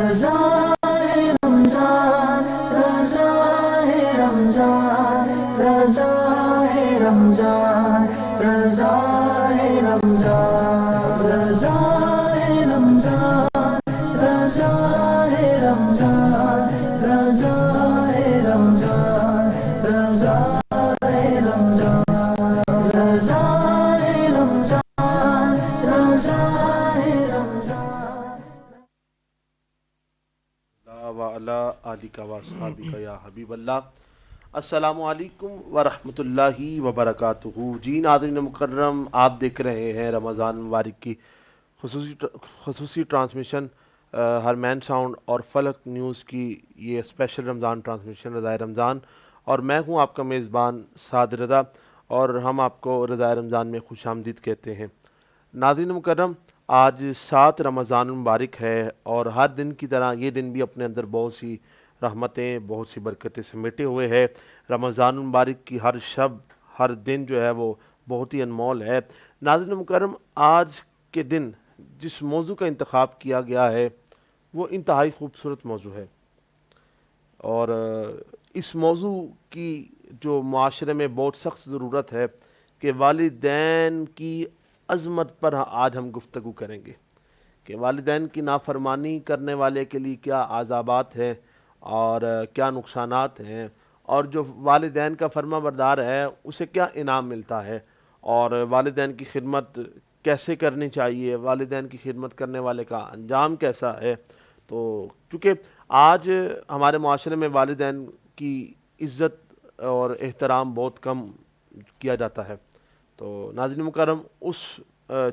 رضا ہے رمضان، رضا ہے رمضان، رضا ہے رمضان، رضا ہے رمضان، رضا ہے رمضان، رضا ہے رمضان، رضا ہے رمضان، رضا ہے رمضان، رضا ہے رمضان، رضا ہے رمضان۔ وعلی آلک و اصحابک یا حبیب اللہ۔ السلام علیکم ورحمۃ اللہ وبرکاتہ۔ جی ناظرین مکرم، آپ دیکھ رہے ہیں رمضان مبارک کی خصوصی ٹرانسمیشن ہرمین ساؤنڈ اور فلک نیوز کی یہ اسپیشل رمضان ٹرانسمیشن رضائے رمضان، اور میں ہوں آپ کا میزبان سعد رضا، اور ہم آپ کو رضائے رمضان میں خوش آمدید کہتے ہیں۔ ناظرین مکرم، آج 7 رمضان مبارک ہے، اور ہر دن کی طرح یہ دن بھی اپنے اندر بہت سی رحمتیں، بہت سی برکتیں سمیٹے ہوئے ہے۔ رمضان مبارک کی ہر شب، ہر دن جو ہے وہ بہت ہی انمول ہے۔ ناظرین مکرم، آج کے دن جس موضوع کا انتخاب کیا گیا ہے وہ انتہائی خوبصورت موضوع ہے، اور اس موضوع کی جو معاشرے میں بہت سخت ضرورت ہے کہ والدین کی عظمت پر آج ہم گفتگو کریں گے کہ والدین کی نافرمانی کرنے والے کے لیے کیا عذابات ہیں اور کیا نقصانات ہیں، اور جو والدین کا فرما بردار ہے اسے کیا انعام ملتا ہے، اور والدین کی خدمت کیسے کرنی چاہیے، والدین کی خدمت کرنے والے کا انجام کیسا ہے۔ تو چونکہ آج ہمارے معاشرے میں والدین کی عزت اور احترام بہت کم کیا جاتا ہے، تو ناظرین مکرم اس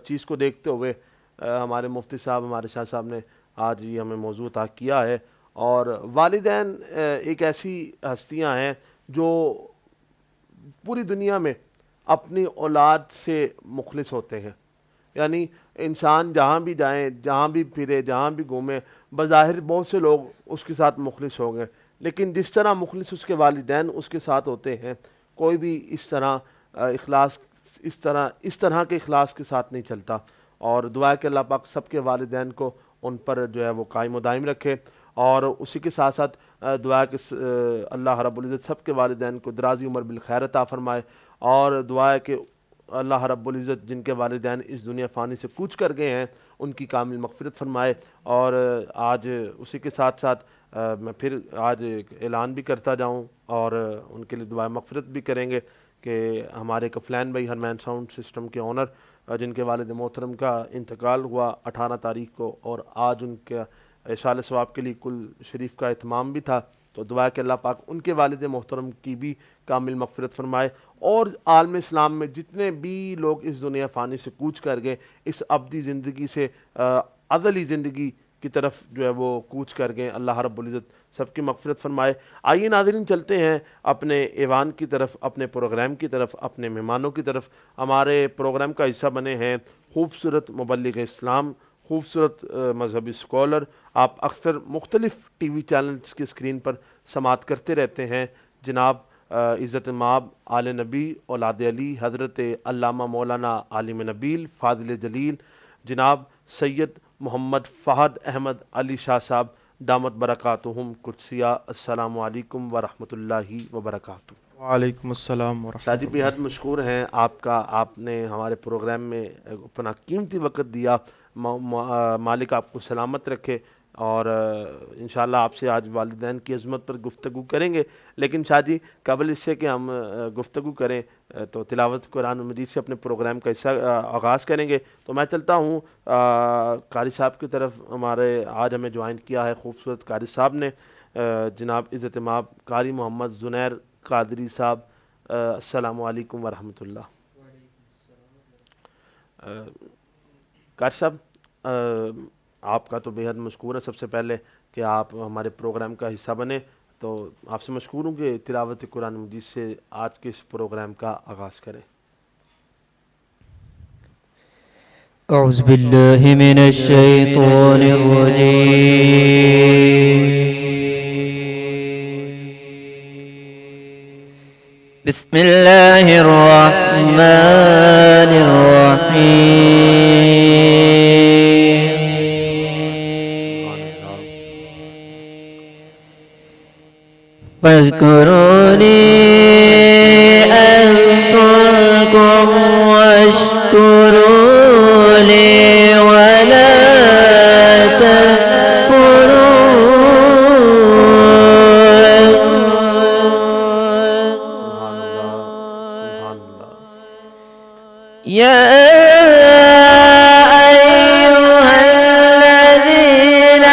چیز کو دیکھتے ہوئے ہمارے مفتی صاحب، ہمارے شاہ صاحب نے آج یہ ہمیں موضوع عطا کیا ہے۔ اور والدین ایک ایسی ہستیاں ہیں جو پوری دنیا میں اپنی اولاد سے مخلص ہوتے ہیں، یعنی انسان جہاں بھی جائیں، جہاں بھی پھرے، جہاں بھی گھومے، بظاہر بہت سے لوگ اس کے ساتھ مخلص ہوں گے، لیکن جس طرح مخلص اس کے والدین اس کے ساتھ ہوتے ہیں، کوئی بھی اس طرح کے اخلاص کے ساتھ نہیں چلتا۔ اور دعا ہے کہ اللہ پاک سب کے والدین کو ان پر جو ہے وہ قائم و دائم رکھے، اور اسی کے ساتھ ساتھ دعا ہے کہ اللہ رب العزت سب کے والدین کو درازی عمر بالخیر عطا فرمائے، اور دعا ہے کہ اللہ رب العزت جن کے والدین اس دنیا فانی سے کوچ کر گئے ہیں ان کی کامل مغفرت فرمائے۔ اور آج اسی کے ساتھ ساتھ میں پھر آج ایک اعلان بھی کرتا جاؤں، اور ان کے لیے دعائے مغفرت بھی کریں گے کہ ہمارے کفلین بھائی ہرمین ساؤنڈ سسٹم کے اونر، جن کے والد محترم کا انتقال ہوا 18 تاریخ کو، اور آج ان کے احصال ثواب کے لیے کل شریف کا اہتمام بھی تھا، تو دعا ہے کہ اللہ پاک ان کے والد محترم کی بھی کامل مغفرت فرمائے، اور عالم اسلام میں جتنے بھی لوگ اس دنیا فانی سے کوچ کر گئے، اس ابدی زندگی سے ازلی زندگی کی طرف جو ہے وہ کوچ کر گئے، اللہ رب العزت سب کی مغفرت فرمائے۔ آئیے ناظرین، چلتے ہیں اپنے ایوان کی طرف، اپنے پروگرام کی طرف، اپنے مہمانوں کی طرف۔ ہمارے پروگرام کا حصہ بنے ہیں خوبصورت مبلغ اسلام، خوبصورت مذہبی اسکالر، آپ اکثر مختلف ٹی وی چینلز کی اسکرین پر سماعت کرتے رہتے ہیں، جناب عزت مآب آل نبی اولاد علی حضرت علامہ مولانا عالم نبیل فاضل جلیل جناب سید محمد فہد احمد علی شاہ صاحب دامت برکاتہم قدسیہ۔ السلام علیکم ورحمۃ اللہ وبرکاتہ۔ وعلیکم السلام شاہ ورحمۃ جی، بے اللہ۔ حد مشکور ہیں آپ کا، آپ نے ہمارے پروگرام میں اپنا قیمتی وقت دیا، مالک آپ کو سلامت رکھے، اور انشاءاللہ آپ سے آج والدین کی عظمت پر گفتگو کریں گے۔ لیکن شاہ جی، قبل اس سے کہ ہم گفتگو کریں تو تلاوت قرآن مجید سے اپنے پروگرام کا حصہ آغاز کریں گے، تو میں چلتا ہوں قاری صاحب کی طرف۔ ہمارے آج ہمیں جوائن کیا ہے خوبصورت قاری صاحب نے، جناب عزت مآب قاری محمد زنیر قادری صاحب۔ السلام علیکم ورحمۃ اللہ۔ قاری صاحب، آپ کا تو بے حد مشکور ہے سب سے پہلے کہ آپ ہمارے پروگرام کا حصہ بنے، تو آپ سے مشکور ہوں کہ تلاوت قرآن مجید سے آج کے اس پروگرام کا آغاز کریں۔ اعوذ باللہ من الشیطان الرجیم، بسم اللہ الرحمن الرحیم۔ فاذكروني أذكركم واشكروا لي ولا يا أيها الذين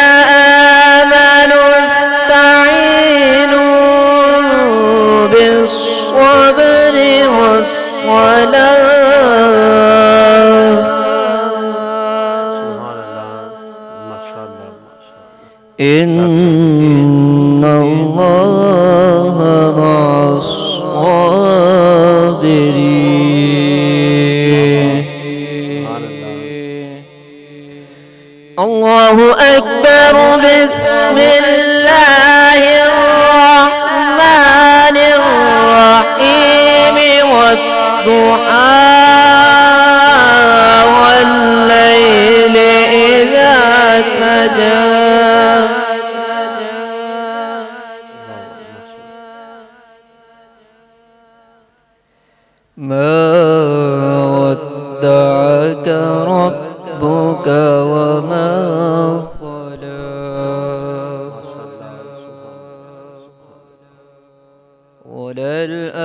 آمنوا استعينوا بالصبر والصلاة إن الله مع الصابرين. الله أكبر. بسم الله الرحمن الرحيم والضحى والليل إذا سجى ما ودعك ربك وما قلى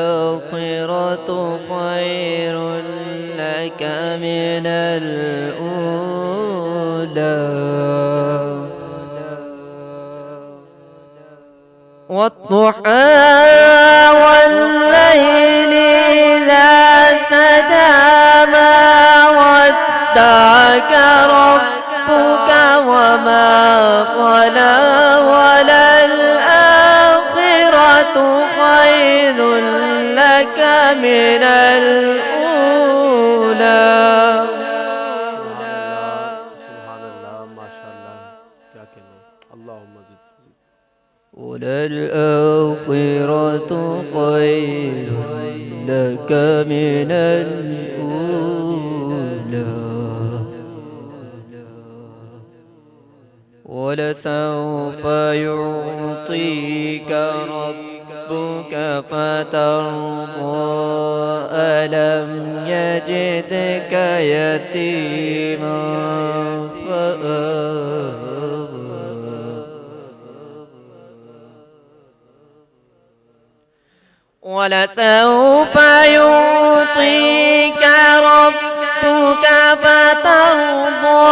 وللآخرة خير لك من الأولى والضحى والليل إذا سجى ما ودعك ربك وما قلى وللآخرة خير لك من الأولى. وللآخرة خير لك من الأولى ولسوف يعطيك ربك فترضى ألم يجدك يتيما فآوى ولسوف يعطيك ربك فترضى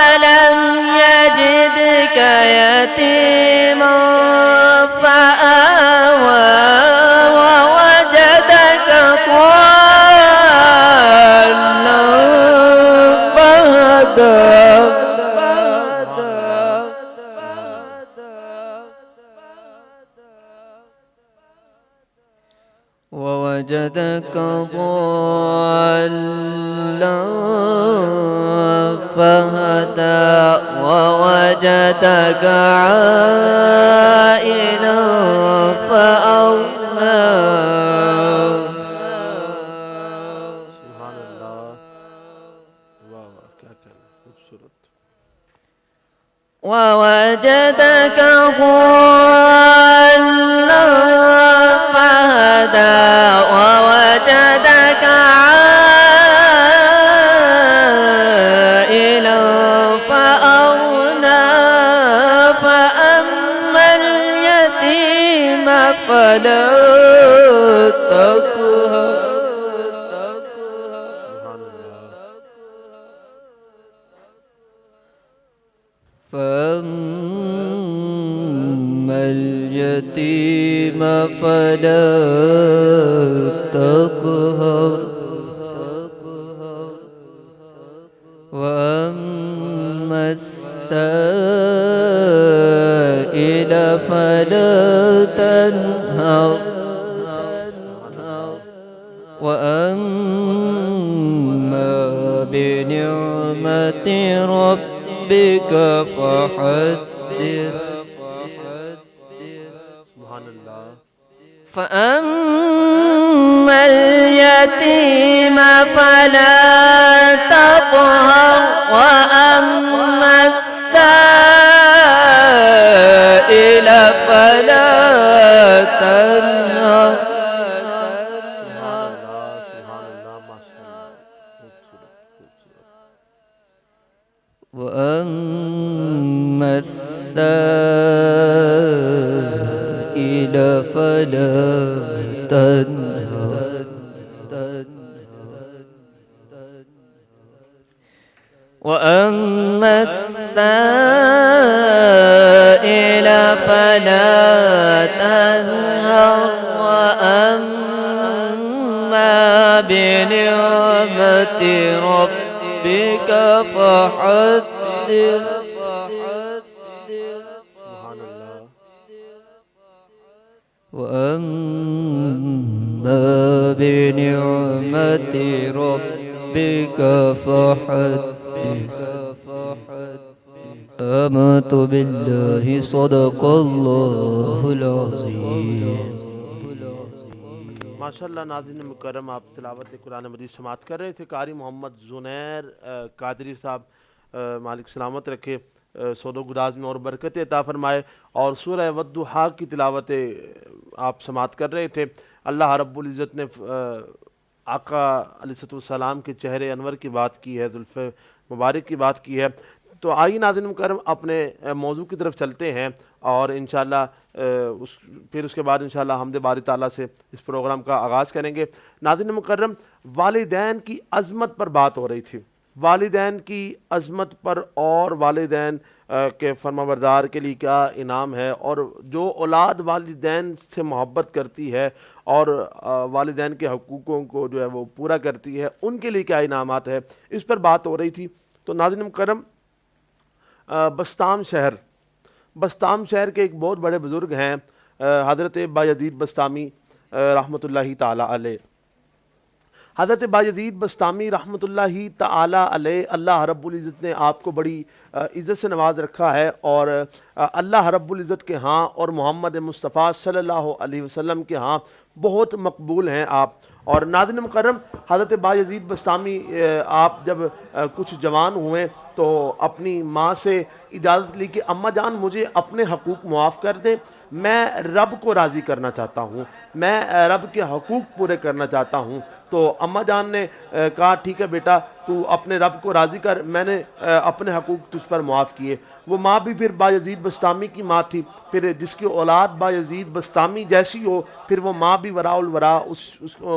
ألم يجدك يتيما فآوى ووجدك ضالا فهدى ووجدك ضالا فهدى ووجدك عائلا فأغنى سبحان اللہ. واہ واہ کیا کہنا خوبصورت. ووجدك ضالا فهدى ووجدك عائلا فأغنى فأما اليتيم فلا تقهر فأما اليتيم فلا تقهر وأما السائل فلا تنهر وأما بنعمة ربك فحدث. سبحان اللہ. فأما اليتيم فلا تقهر وأما السائل فلا وأما السائل فلا تنهر وأما السائل فلا تنهر وأما بنعمة ربك فحدث سبحان اللہ. وأما بنعمة ربك فحدث. آمنت بالله صدق الله العظيم. ماشاء اللہ ناظرین مکرم، آپ تلاوت قرآن مجید سماعت کر رہے تھے. قاری محمد زنیر قادری صاحب مالک سلامت رکھے، سود و گراز میں اور برکت عطا فرمائے. اور سورہ والضحیٰ کی تلاوت آپ سماعت کر رہے تھے. اللہ رب العزت نے آقا علیہ السلام کے چہرے انور کی بات کی ہے، زلف مبارک کی بات کی ہے. تو آئیے ناظرین مکرم اپنے موضوع کی طرف چلتے ہیں، اور انشاءاللہ پھر اس کے بعد انشاءاللہ حمد باری تعالیٰ سے اس پروگرام کا آغاز کریں گے. ناظرین مکرم، والدین کی عظمت پر بات ہو رہی تھی، والدین کی عظمت پر، اور والدین کے فرمانبردار کے لیے کیا انعام ہے، اور جو اولاد والدین سے محبت کرتی ہے اور والدین کے حقوقوں کو جو ہے وہ پورا کرتی ہے، ان کے لیے کیا انعامات ہے، اس پر بات ہو رہی تھی. تو ناظرین مکرم، بسطام شہر کے ایک بہت بڑے بزرگ ہیں حضرت بایزید بسطامی رحمۃ اللہ تعالی علیہ. حضرت بایزید بسطامی رحمۃ اللہ تعالی علیہ، اللہ رب العزت نے آپ کو بڑی عزت سے نواز رکھا ہے، اور اللہ رب العزت کے ہاں اور محمد مصطفیٰ صلی اللہ علیہ وسلم کے ہاں بہت مقبول ہیں آپ. اور ناظرین مکرم، حضرت بایزید بسطامی آپ جب کچھ جوان ہوئے تو اپنی ماں سے اجازت لی کہ اماں جان مجھے اپنے حقوق معاف کر دیں، میں رب کو راضی کرنا چاہتا ہوں، میں رب کے حقوق پورے کرنا چاہتا ہوں. تو اماں جان نے کہا ٹھیک ہے بیٹا، تو اپنے رب کو راضی کر، میں نے اپنے حقوق تجھ پر معاف کیے. وہ ماں بھی پھر بایزید بسطامی کی ماں تھی، پھر جس کی اولاد بایزید بسطامی جیسی ہو پھر وہ ماں بھی وراء الورا، اس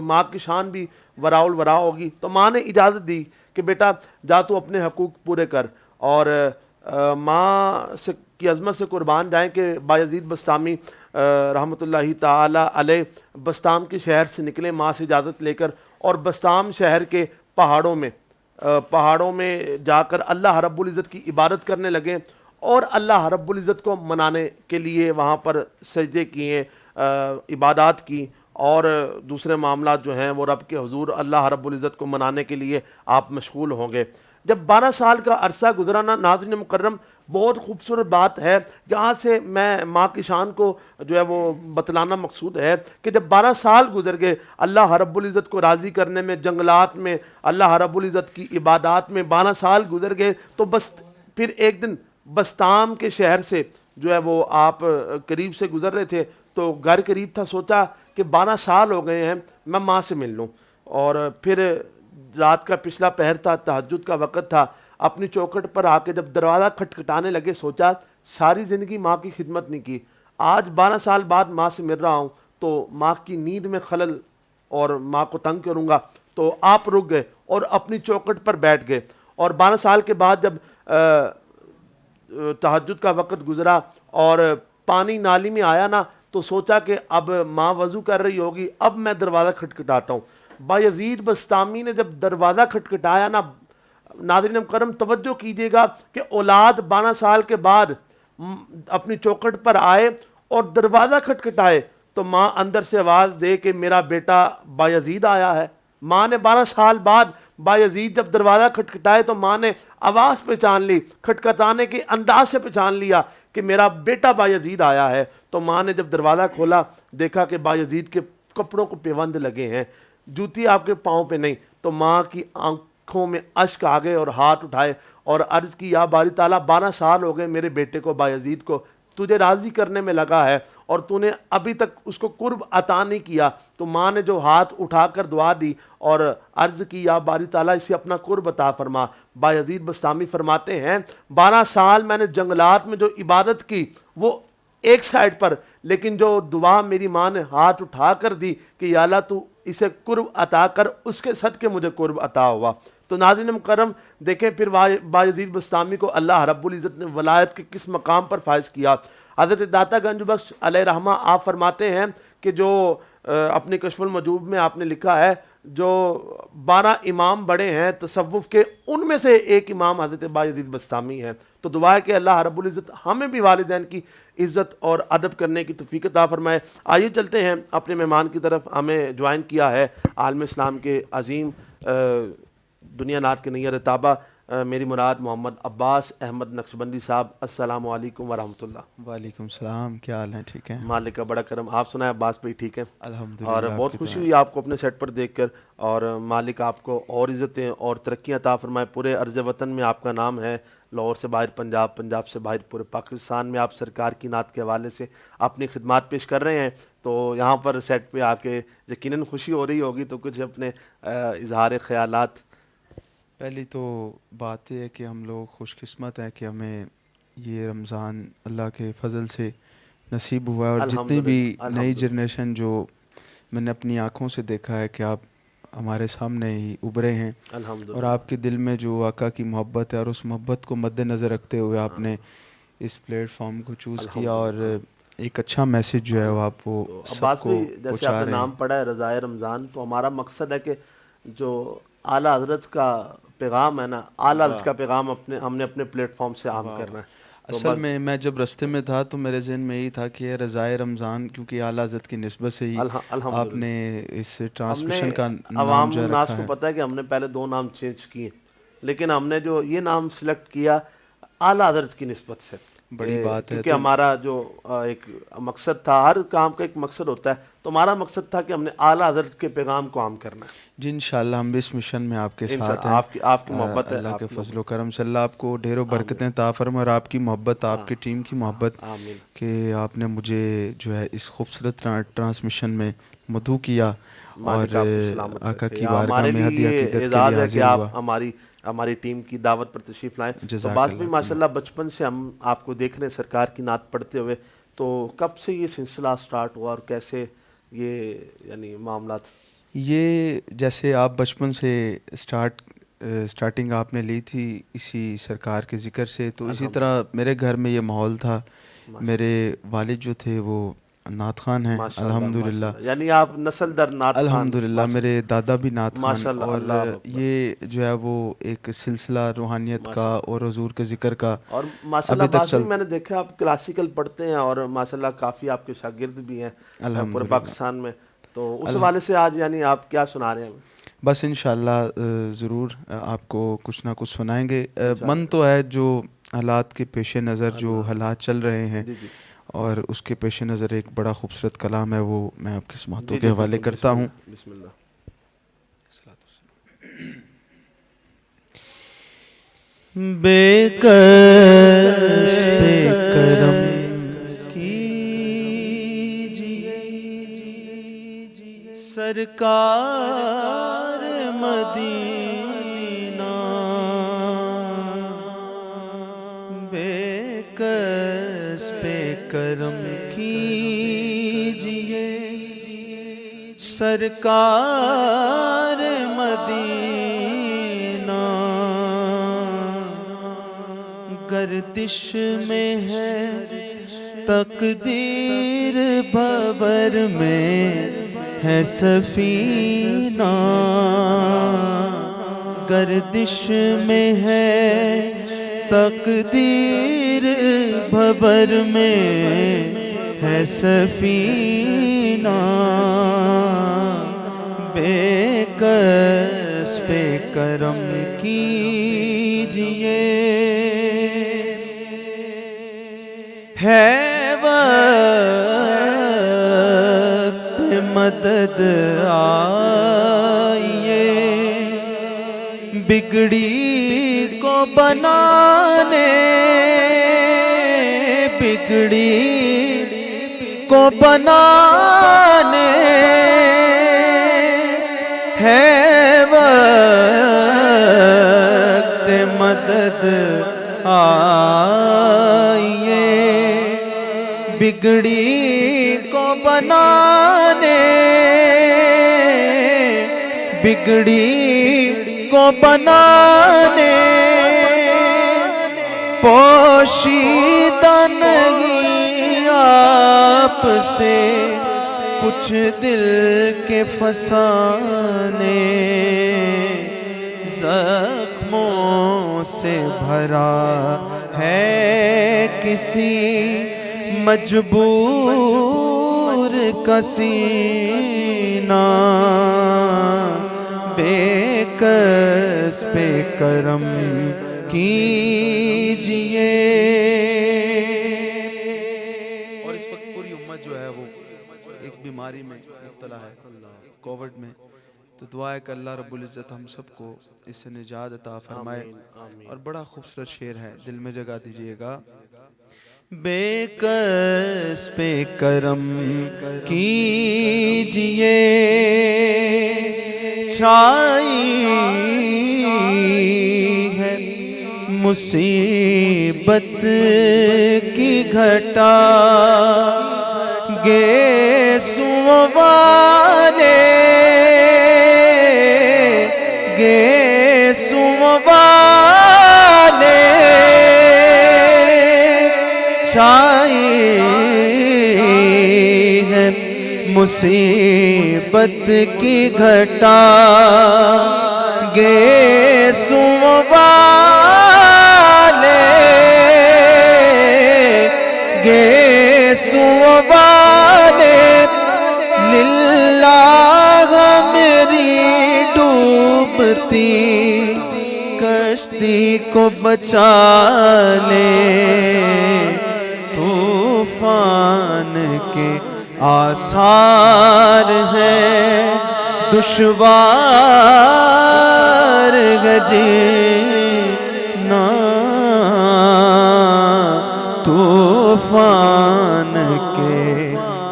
ماں کی شان بھی وراء الورا ہوگی. تو ماں نے اجازت دی کہ بیٹا جا تو اپنے حقوق پورے کر. اور ماں کی عظمت سے قربان جائیں کہ بایزید بسطامی رحمۃ اللہ تعالی علیہ بسطام کے شہر سے نکلے ماں سے اجازت لے کر، اور بسطام شہر کے پہاڑوں میں جا کر اللہ رب العزت کی عبادت کرنے لگے، اور اللہ رب العزت کو منانے کے لیے وہاں پر سجدے کیے، عبادات کی، اور دوسرے معاملات جو ہیں وہ رب کے حضور اللہ رب العزت کو منانے کے لیے آپ مشغول ہوں گے. جب 12 سال کا عرصہ گزرانا ناظرین مکرم، بہت خوبصورت بات ہے جہاں سے میں ماں کی شان کو جو ہے وہ بتلانا مقصود ہے کہ جب 12 سال گزر گئے اللہ رب العزت کو راضی کرنے میں، جنگلات میں اللہ رب العزت کی عبادات میں 12 سال گزر گئے، تو بس پھر ایک دن بسطام کے شہر سے جو ہے وہ آپ قریب سے گزر رہے تھے، تو گھر قریب تھا، سوچا کہ 12 سال ہو گئے ہیں میں ماں سے مل لوں. اور پھر رات کا پچھلا پہر تھا، تہجد کا وقت تھا، اپنی چوکھٹ پر آ کے جب دروازہ کھٹکھٹانے لگے، سوچا ساری زندگی ماں کی خدمت نہیں کی، آج 12 سال بعد ماں سے مل رہا ہوں تو ماں کی نیند میں خلل اور ماں کو تنگ کروں گا. تو آپ رک گئے اور اپنی چوکھٹ پر بیٹھ گئے. اور 12 سال کے بعد جب تہجد کا وقت گزرا اور پانی نالی میں آیا نا، تو سوچا کہ اب ماں وضو کر رہی ہوگی، اب میں دروازہ کھٹکھٹاتا ہوں. بایزید بسطامی نے جب دروازہ کھٹکھٹایا نا، ناظرین مکرم توجہ کیجئے گا کہ اولاد 12 سال کے بعد اپنی چوکھٹ پر آئے اور دروازہ کھٹکھٹائے تو ماں اندر سے آواز دے کہ میرا بیٹا بایزید آیا ہے. ماں نے 12 سال بعد بایزید جب دروازہ کھٹکھٹائے تو ماں نے آواز پہچان لی، کھٹکھٹانے کے انداز سے پہچان لیا کہ میرا بیٹا بایزید آیا ہے. تو ماں نے جب دروازہ کھولا دیکھا کہ بایزید کے کپڑوں کو پیوند لگے ہیں، جوتی آپ کے پاؤں پہ نہیں. تو ماں کی آنکھوں میں اشک آ گئے اور ہاتھ اٹھائے اور عرض کی یا باری تعالیٰ 12 سال ہو گئے میرے بیٹے کو بایزید کو، تجھے راضی کرنے میں لگا ہے اور تو نے ابھی تک اس کو قرب عطا نہیں کیا. تو ماں نے جو ہاتھ اٹھا کر دعا دی اور عرض کی یا باری تعالیٰ اسے اپنا قرب عطا فرما. بایزید بسطامی فرماتے ہیں 12 سال میں نے جنگلات میں جو عبادت کی وہ ایک سائڈ پر, لیکن جو دعا میری ماں نے ہاتھ اٹھا کر دی کہ یا اللہ تو اسے قرب عطا کر, اس کے صدقے مجھے قرب عطا ہوا. تو ناظرین مکرم دیکھیں پھر بایزید بسطامی کو اللہ رب العزت نے ولایت کے کس مقام پر فائز کیا. حضرت داتا گنج بخش علیہ رحمہ آپ فرماتے ہیں کہ جو اپنے کشف المجوب میں آپ نے لکھا ہے جو 12 امام بڑے ہیں تصوف کے, ان میں سے ایک امام حضرت بایزید بسطامی ہیں. تو دعا ہے کہ اللہ رب العزت ہمیں بھی والدین کی عزت اور ادب کرنے کی توفیق عطا فرمائے. آئیے چلتے ہیں اپنے مہمان کی طرف. ہمیں جوائن کیا ہے عالم اسلام کے عظیم دنیا نات کے نیر تابہ میری مراد محمد عباس احمد نقشبندی صاحب. السلام علیکم ورحمۃ اللہ. وعلیکم السلام, کیا حال ہے؟ ٹھیک ہے, مالک کا بڑا کرم. آپ سنائیں عباس بھائی ٹھیک ہے؟ الحمدللہ. اور بہت خوشی ہوئی آپ کو اپنے سیٹ پر دیکھ کر, اور مالک آپ کو اور عزتیں اور ترقیاں عطا فرمائے. پورے عرض وطن میں آپ کا نام ہے, لاہور سے باہر پنجاب, پنجاب سے باہر پورے پاکستان میں آپ سرکار کی نعت کے حوالے سے اپنی خدمات پیش کر رہے ہیں. تو یہاں پر سیٹ پہ آ کے یقیناً خوشی ہو رہی ہوگی, تو کچھ اپنے اظہار خیالات. پہلی تو بات یہ ہے کہ ہم لوگ خوش قسمت ہیں کہ ہمیں یہ رمضان اللہ کے فضل سے نصیب ہوا ہے, اور جتنی بھی نئی جنریشن جو میں نے اپنی آنکھوں سے دیکھا ہے کہ آپ ہمارے سامنے ہی ابھرے ہیں, اور آپ کے دل میں جو آقا کی محبت ہے اور اس محبت کو مد نظر رکھتے ہوئے آپ نے اس پلیٹ فارم کو چوز کیا, اور ایک اچھا میسیج جو ہے وہ آپ وہ سب کو جیسے آپ نے نام پڑھا ہے رضائے رمضان, تو ہمارا مقصد ہے کہ جو اعلیٰ حضرت کا پیغام ہے نا, اعلیٰ حضرت کا پیغام ہم نے اپنے پلیٹ فارم سے عام کرنا ہے. اصل میں جب رستے میں تھا تو میرے ذہن میں یہی تھا کہ رضائے رمضان, کیونکہ اعلیٰ حضرت کی نسبت سے ہی آپ نے اس ٹرانسمیشن کا نام جو رکھا ہے. کو پتہ ہے کہ ہم نے پہلے 2 نام چینج کیے, لیکن ہم نے جو یہ نام سلیکٹ کیا اعلیٰ حضرت کی نسبت سے, بڑی بات ہے, کیونکہ ہمارا جو ایک مقصد تھا, ہر کام کا ایک مقصد ہوتا ہے, تو ہمارا مقصد تھا کہ ہم نے اعلیٰ حضرت کے پیغام کو عام کرنا ہے. جی انشاءاللہ ہم بھی اس مشن میں آپ کے ساتھ ہیں. آپ کی محبت ہے, اللہ کے فضل و کرم سے اللہ آپ کو ڈھیروں برکتیں عطا فرمائے, اور آپ کی محبت, آپ کی ٹیم کی محبت, کہ آپ نے مجھے جو ہے اس خوبصورت ٹرانسمیشن میں مدعو کیا اور آقا کی بارگاہ میں ہدیہ عقیدت کے لیے حاضر ہوا. ہماری ٹیم کی دعوت پر تشریف لائیں. تو باس بھی ماشاءاللہ بچپن سے ہم آپ کو دیکھ رہے ہیں سرکار کی نعت پڑھتے ہوئے, تو کب سے یہ سلسلہ سٹارٹ ہوا اور کیسے یہ یعنی معاملات؟ یہ جیسے آپ بچپن سے اسٹارٹنگ آپ نے لی تھی اسی سرکار کے ذکر سے, تو اسی طرح میرے گھر میں یہ ماحول تھا. میرے والد جو تھے وہ نعت خوان ہیں الحمدللہ, یعنی آپ نسل در نعت خوان. الحمدللہ میرے دادا بھی نعت خوان, اور یہ جو ہے وہ ایک سلسلہ روحانیت کا اور حضور کے ذکر کا. اور ماشاءاللہ میں نے دیکھا آپ کلاسیکل پڑھتے ہیں, اور ماشاءاللہ کافی آپ کے شاگرد بھی ہیں پورے پاکستان میں, تو اس حوالے سے آج یعنی آپ کیا سنا رہے ہیں؟ بس انشاءاللہ ضرور آپ کو کچھ نہ کچھ سنائیں گے. من تو ہے جو حالات کے پیش نظر جو حالات چل رہے ہیں, اور اس کے پیش نظر ایک بڑا خوبصورت کلام ہے, وہ میں آپ کی سماعتوں کے حوالے کرتا ہوں. بسم اللہ. بے کس پہ کرم سرکار مدینہ, بے کس پہ کرم کیجئے سرکار مدینہ, گردش میں ہے تقدیر بھور میں ہے سفینہ, گردش میں ہے تقدیر بھور میں ہے سفینہ, بے کس پہ کرم کیجئے ہے مدد آئیے بگڑی کو بنانے, بگڑی کو بنانے ہے وقت مدد آئیے، بگڑی کو بنانے، بگڑی کو بنانے پوشیدہ نہیں آپ سے کچھ دل کے فسانے، زخموں سے بھرا ہے کسی مجبور کا سینہ، بے کس پہ کرم کیجئے۔ اور اس وقت پوری امت جو ہے وہ ایک بیماری میں مبتلا ہے، کووڈ میں، تو دعا ہے کہ اللہ رب العزت ہم سب کو اس سے نجات عطا فرمائے۔ اور بڑا خوبصورت شعر ہے، دل میں جگہ دیجئے گا۔ بے کس پہ کرم کیجئے، چھائی ہے مصیبت کی گھٹا، گیسوں والے، گیسوں والے چھائی ہے مصیبت کی گھٹا، گیسوں والے، گیسوں والے، للہ میری ڈوبتی کشتی کو بچا لے، طوفان کے آثار ہیں، دشوار ہے جینا، طوفان کے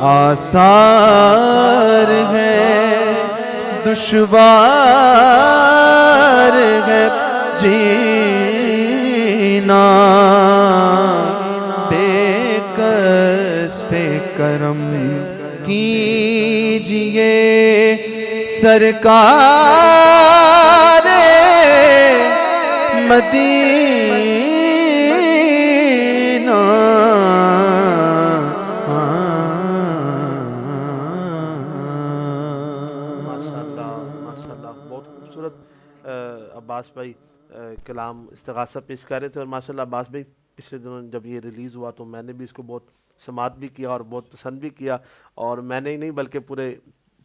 آثار ہیں، دشوار ہے جینا، بے کس پہ کرم کیجئے، سرکار مدینہ، ماشاءاللہ بہت خوبصورت عباس بھائی کلام استغاثہ پیش کر رہے تھے۔ اور ماشاءاللہ عباس بھائی پچھلے دنوں جب یہ ریلیز ہوا تو میں نے بھی اس کو بہت سماعت بھی کیا اور بہت پسند بھی کیا، اور میں نے ہی نہیں بلکہ پورے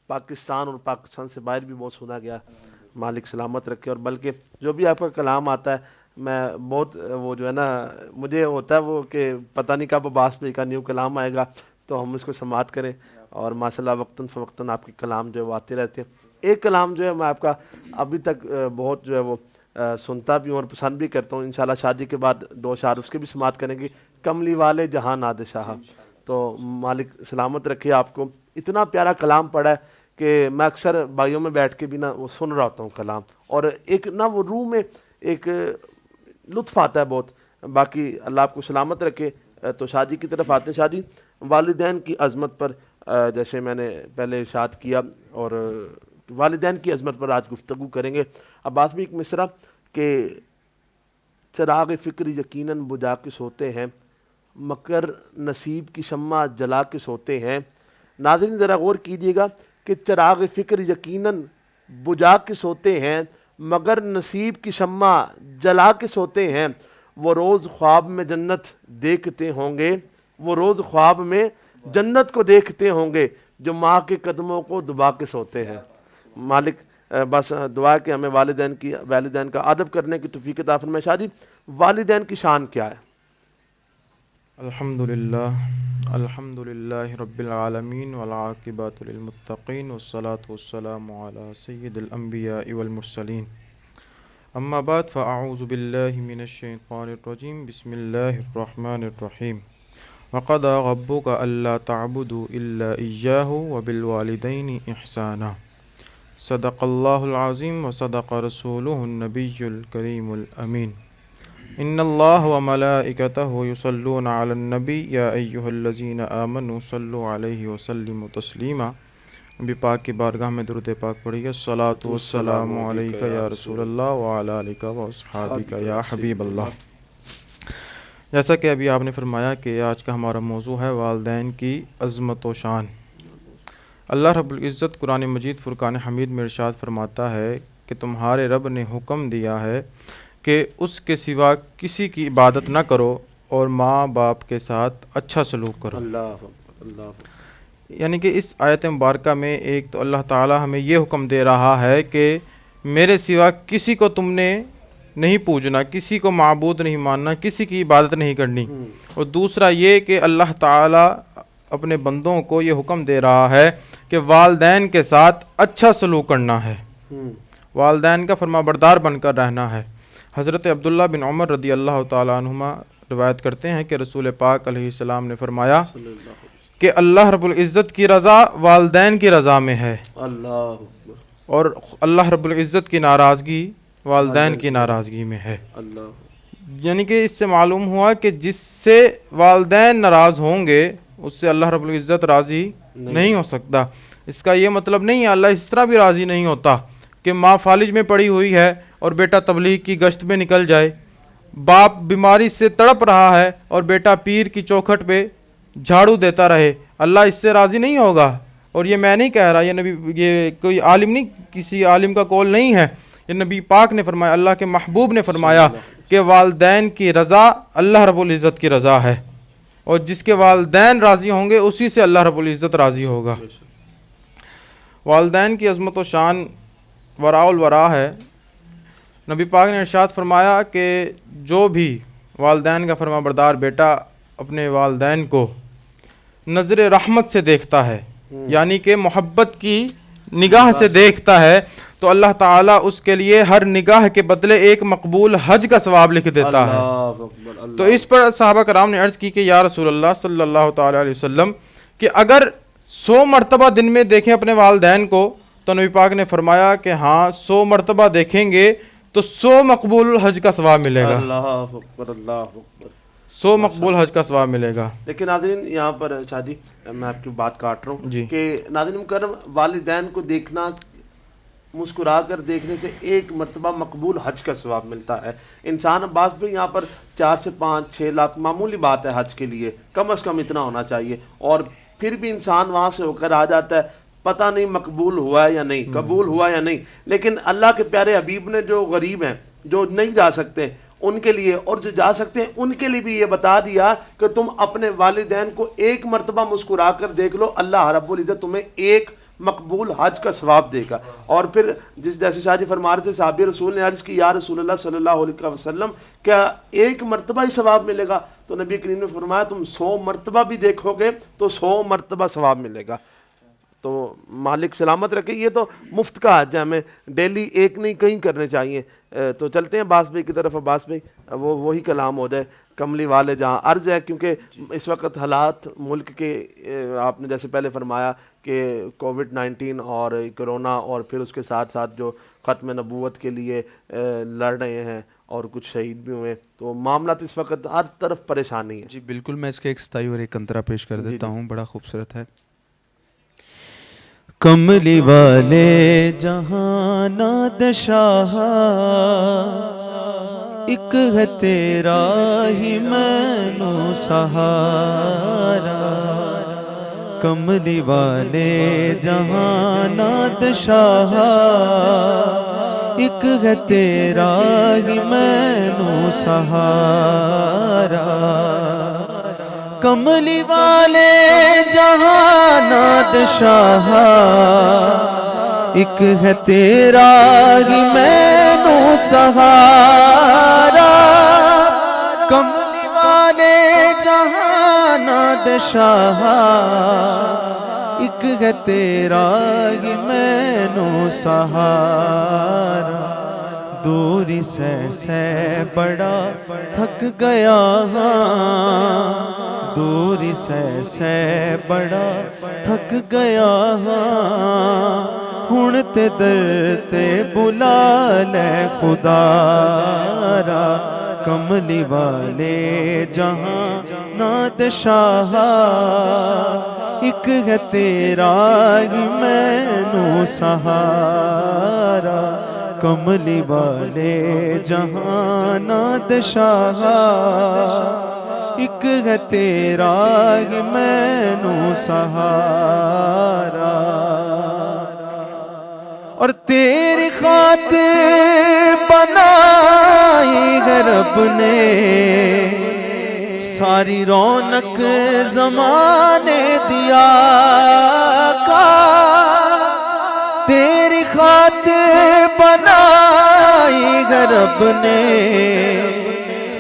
پاکستان اور پاکستان سے باہر بھی بہت سنا گیا، مالک سلامت رکھے۔ اور بلکہ جو بھی آپ کا کلام آتا ہے میں بہت وہ جو ہے نا مجھے ہوتا ہے وہ کہ پتہ نہیں کب عباس بھائی کا نیو کلام آئے گا تو ہم اس کو سماعت کریں، اور ماشاءاللہ وقتاً فوقتاً آپ کے کلام جو ہے وہ آتے رہتے ہیں۔ ایک کلام جو ہے میں آپ کا ابھی تک بہت جو ہے وہ سنتا بھی ہوں اور پسند بھی کرتا ہوں، انشاءاللہ شادی کے بعد 2 اشعار اس کے بھی سماعت کریں گے، کملی والے جہاں ناد شاہ، تو مالک سلامت رکھے آپ کو۔ اتنا پیارا کلام پڑھا ہے کہ میں اکثر بھائیوں میں بیٹھ کے بھی نا وہ سن رہا ہوتا ہوں کلام، اور ایک نا وہ روح میں ایک لطف آتا ہے بہت۔ باقی اللہ آپ کو سلامت رکھے۔ تو شادی کی طرف آتے ہیں۔ شادی والدین کی عظمت پر جیسے میں نے پہلے ارشاد کیا، اور والدین کی عظمت پر آج گفتگو کریں گے۔ عباس بھی ایک مصرع کہ چراغ فکر یقیناً بجھا کے سوتے ہیں، مگر نصیب کی شمع جلا کے سوتے ہیں۔ ناظرین ذرا غور کیجیے گا کہ چراغ فکر یقیناً بجھا کے سوتے ہیں، مگر نصیب کی شمع جلا کے سوتے ہیں۔ وہ روز خواب میں جنت دیکھتے ہوں گے، وہ روز خواب میں جنت کو دیکھتے ہوں گے، جو ماں کے قدموں کو دبا کے سوتے ہیں۔ مالک بس دعا کہ ہمیں والدین کا ادب کرنے کی توفیق عطا فرمائے۔ شاہ جی والدین کی شان کیا ہے؟ الحمدللہ رب العالمین والعاقبۃ للمتقین والصلاة والسلام علی سید الانبیاء والمرسلین، اما بعد فاعوذ باللہ من الشیطان الرجیم، بسم اللہ الرحمن الرحیم۔ وَقَضَى رَبُّكَ أَلَّا تَعْبُدُوا إِلَّا إِيَّاهُ وَبِالْوَالِدَيْنِ إِحْسَانًا صدق اللہ العظیم وصدق رسولہ النبی الکریم الامین ان اللہ وملائکتہ یصلون علی النبی یا ایہا الذین آمنوا صلوا علیہ وسلموا تسلیما. نبی پاک کی بارگاہ میں درود پاک پڑھیے. الصلاۃ والسلام علیک یا رسول اللہ وعلی آلک واصحابک یا حبیب اللہ. جیسا کہ ابھی آپ نے فرمایا کہ آج کا ہمارا موضوع ہے والدین کی عظمت و شان. اللہ رب العزت قرآن مجید فرقان حمید میں ارشاد فرماتا ہے کہ تمہارے رب نے حکم دیا ہے کہ اس کے سوا کسی کی عبادت نہ کرو اور ماں باپ کے ساتھ اچھا سلوک کرو. یعنی کہ اس آیت مبارکہ میں ایک تو اللہ تعالی ہمیں یہ حکم دے رہا ہے کہ میرے سوا کسی کو تم نے نہیں پوجنا، کسی کو معبود نہیں ماننا، کسی کی عبادت نہیں کرنی. اور دوسرا یہ کہ اللہ تعالی اپنے بندوں کو یہ حکم دے رہا ہے کہ والدین کے ساتھ اچھا سلوک کرنا ہے، والدین کا فرما بردار بن کر رہنا ہے. حضرت عبداللہ بن عمر رضی اللہ تعالیٰ عنہما روایت کرتے ہیں کہ رسول پاک علیہ السلام نے فرمایا کہ اللہ رب العزت کی رضا والدین کی رضا میں ہے، اور اللہ رب العزت کی ناراضگی والدین کی ناراضگی میں ہے. یعنی کہ اس سے معلوم ہوا کہ جس سے والدین ناراض ہوں گے اس سے اللہ رب العزت راضی نہیں ہو سکتا. اس کا یہ مطلب نہیں ہے اللہ اس طرح بھی راضی نہیں ہوتا کہ ماں فالج میں پڑی ہوئی ہے اور بیٹا تبلیغ کی گشت میں نکل جائے، باپ بیماری سے تڑپ رہا ہے اور بیٹا پیر کی چوکھٹ پہ جھاڑو دیتا رہے. اللہ اس سے راضی نہیں ہوگا. اور یہ میں نہیں کہہ رہا، یہ کوئی عالم نہیں، کسی عالم کا قول نہیں ہے، یہ نبی پاک نے فرمایا، اللہ کے محبوب نے فرمایا کہ والدین کی رضا اللہ رب العزت کی رضا ہے، اور جس کے والدین راضی ہوں گے اسی سے اللہ رب العزت راضی ہوگا. والدین کی عظمت و شان وراء الورا ہے. نبی پاک نے ارشاد فرمایا کہ جو بھی والدین کا فرما بردار بیٹا اپنے والدین کو نظر رحمت سے دیکھتا ہے، یعنی کہ محبت کی نگاہ سے دیکھتا ہے، تو اللہ تعالیٰ اس کے لیے ہر نگاہ کے بدلے ایک مقبول حج کا ثواب لکھ دیتا ہے. تو اس پر صحابہ کرام نے عرض کی کہ یا رسول اللہ صلی اللہ تعالیٰ علیہ وسلم کہ اگر 100 مرتبہ دن میں دیکھیں اپنے والدین کو، تو نبی پاک نے فرمایا کہ ہاں 100 مرتبہ دیکھیں گے تو 100 مقبول حج کا ثواب ملے گا. اللہ اکبر، اللہ اکبر، 100 مقبول حج کا ثواب ملے گا. لیکن ناظرین یہاں پر شاہ جی میں آپ کی بات کاٹ رہا ہوں جی کہ ناظرین مکرم والدین کو دیکھنا، مسکرا کر دیکھنے سے 1 مرتبہ مقبول حج کا ثواب ملتا ہے. انسان عباس بھی یہاں پر 4 سے 5 6 لاکھ معمولی بات ہے حج کے لیے، کم از کم اتنا ہونا چاہیے، اور پھر بھی انسان وہاں سے ہو کر آ جاتا ہے، پتہ نہیں مقبول ہوا ہے یا نہیں، قبول ہوا یا نہیں. لیکن اللہ کے پیارے حبیب نے جو غریب ہیں، جو نہیں جا سکتے، ان کے لیے اور جو جا سکتے ہیں ان کے لیے بھی یہ بتا دیا کہ تم اپنے والدین کو 1 مرتبہ مسکرا کر دیکھ لو، اللہ رب العزت تمہیں 1 مقبول حج کا ثواب دے گا. اور پھر جیسے شاہ جی فرما رہے تھے، صحابی رسول نے عرض کی یا رسول اللہ صلی اللہ علیہ وسلم کیا 1 مرتبہ ہی ثواب ملے گا؟ تو نبی کریم نے فرمایا تم 100 مرتبہ بھی دیکھو گے تو 100 مرتبہ ثواب ملے گا. تو مالک سلامت رکھے. یہ تو مفت کا حج ہے، ہمیں ڈیلی ایک نہیں کہیں کرنے چاہیے. تو چلتے ہیں عباس بھائی کی طرف. عباس بھائی وہی کلام ہو جائے کملی والے جہاں. عرض ہے کیونکہ اس وقت حالات ملک کے آپ نے جیسے پہلے فرمایا کہ کووڈ-19 اور کرونا اور پھر اس کے ساتھ ساتھ جو ختم نبوت کے لیے لڑ رہے ہیں اور کچھ شہید بھی ہوئے، تو معاملات اس وقت ہر طرف پریشانی ہے. جی بالکل، میں اس کا ایک ستائی اور ایک کنترا پیش کر دیتا ہوں، بڑا خوبصورت ہے. کملی والے جہانات شاہ ایک ہے تیرا ہی مینو سہارا. کملی والے جہانات شاہ ایک ہے تیرا ہی مینو سہارا. کملی والے جہانات شاہ ایک ہے تیرا ہی مینو سہارا. کملی والے جہانات شاہ ایک ہے تیرا ہی مینو سہارا. دوری سے بڑا تھک گیا ہاں، دور موری سہ بڑا تھک گیا ہاں ہن تے در تے بلا لے خدا را کملی والے جہاں ناد شاہ ایک ہے تیرا ہی مینوں سہارا کملی والے جہاں ناد شاہ ایک ہے تیرا ہی مینوں سہارا اور تیری خاطر بنائی ہے رب نے ساری رونق زمانے دیا کا تیری خاطر بنائی ہے رب نے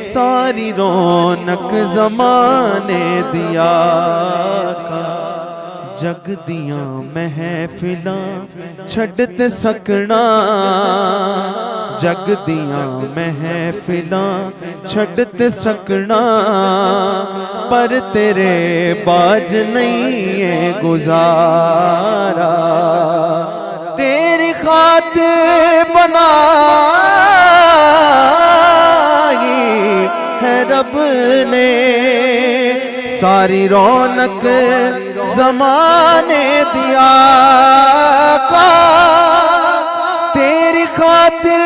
ساری رونق زمانے دیا کا جگ دیاں محفلاں چھڈ تے سکنا جگ دیاں محفلاں چھڈ تے سکنا پر تیرے باج نہیں ہے گزارا تیری خاطر بنائی ہے رب نے ساری رونق زمانے دیا کا تیری خاطر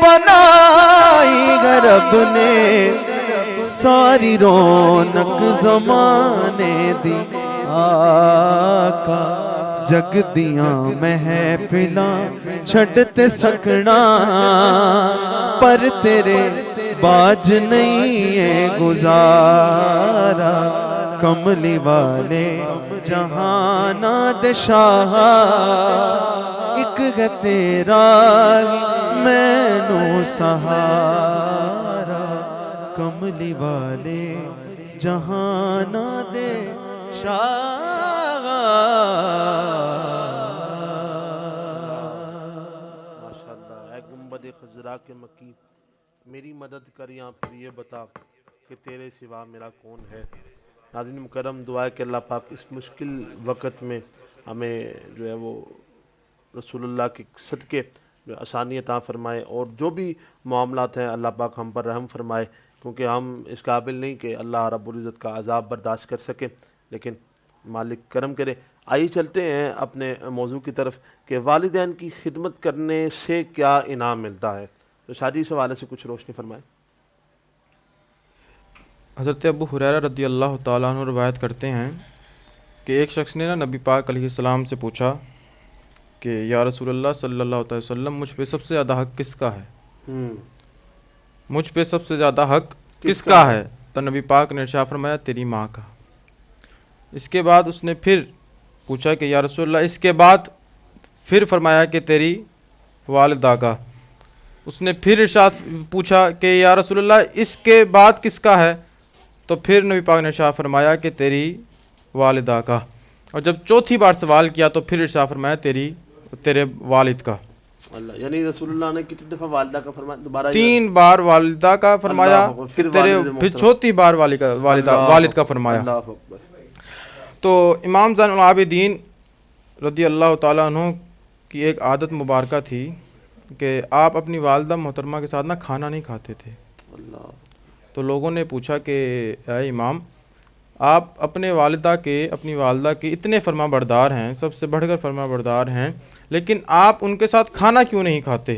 بنائی ہے رب نے ساری رونق زمانے دیا کا جگ دیاں محفلاں چھڈ تے سکنا پر تیرے باج نہیں ہے گزارا کملی والے جہانات شاہ ایک ہے تیرا مینوں سہارا کملی والے جہانات شاہ ماشاءاللہ اے گنبد خضرا کے مکی میری مدد کر یہاں پھر یہ بتا کہ تیرے سوا میرا کون ہے ناظرین مکرم دعا ہے کہ اللہ پاک اس مشکل وقت میں ہمیں جو ہے وہ رسول اللہ کے صدقے جو آسانی عطا فرمائے اور جو بھی معاملات ہیں اللہ پاک ہم پر رحم فرمائے کیونکہ ہم اس قابل نہیں کہ اللہ رب العزت کا عذاب برداشت کر سکے لیکن مالک کرم کرے آئیے چلتے ہیں اپنے موضوع کی طرف کہ والدین کی خدمت کرنے سے کیا انعام ملتا ہے تو شادی اس حوالے سے کچھ روشنی فرمائیں حضرت ابو ہریرہ رضی اللہ تعالیٰ عنہ روایت کرتے ہیں کہ ایک شخص نے نبی پاک علیہ السلام سے پوچھا کہ یا رسول اللہ صلی اللہ علیہ وسلم مجھ پہ سب سے زیادہ حق کس کا ہے مجھ پہ سب سے زیادہ حق کس کا ہے تو نبی پاک نے ارشاد فرمایا تیری ماں کا اس کے بعد اس نے پھر پوچھا کہ یا رسول اللہ اس کے بعد پھر فرمایا کہ تیری والدہ کا اس نے پھر ارشاد پوچھا کہ یا رسول اللہ اس کے بعد کس کا ہے تو پھر نبی پاک نے ارشاد فرمایا کہ تیری والدہ کا اور جب چوتھی بار سوال کیا تو پھر ارشاد فرمایا تیرے والد کا اللہ یعنی رسول اللہ نے کتنی دفعہ والدہ کا فرمایا دوبارہ 3 بار والدہ کا فرمایا پھر چوتھی بار والد کا فرمایا اللہ اکبر تو امام زین العابدین رضی اللہ تعالیٰ عنہ کی ایک عادت مبارکہ تھی کہ آپ اپنی والدہ محترمہ کے ساتھ نہ کھانا نہیں کھاتے تھے اللہ تو لوگوں نے پوچھا کہ اے امام آپ اپنی والدہ کے اتنے فرما بردار ہیں سب سے بڑھ کر فرما بردار ہیں لیکن آپ ان کے ساتھ کھانا کیوں نہیں کھاتے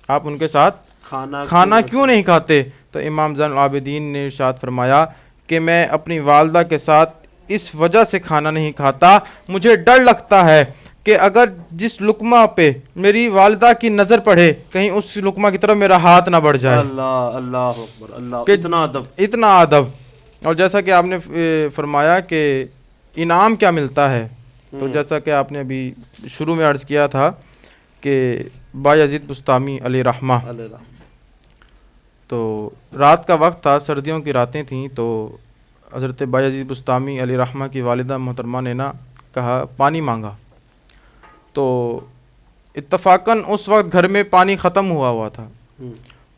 آپ ان کے ساتھ کھانا کیوں نہیں کھاتے تو امام زین العابدین نے ارشاد فرمایا کہ میں اپنی والدہ کے ساتھ اس وجہ سے کھانا نہیں کھاتا مجھے ڈر لگتا ہے کہ اگر جس لقمہ پہ میری والدہ کی نظر پڑے کہیں اس لقمہ کی طرف میرا ہاتھ نہ بڑھ جائے اللہ اکبر اللہ اتنا ادب اور جیسا کہ آپ نے فرمایا کہ انعام کیا ملتا ہے تو جیسا کہ آپ نے ابھی شروع میں عرض کیا تھا کہ بایزید بسطامی علیہ رحمہ تو رات کا وقت تھا سردیوں کی راتیں تھیں تو حضرت بایزید بسطامی علیہ رحمہ کی والدہ محترمہ نے نا کہا پانی مانگا تو اتفاقاً اس وقت گھر میں پانی ختم ہوا تھا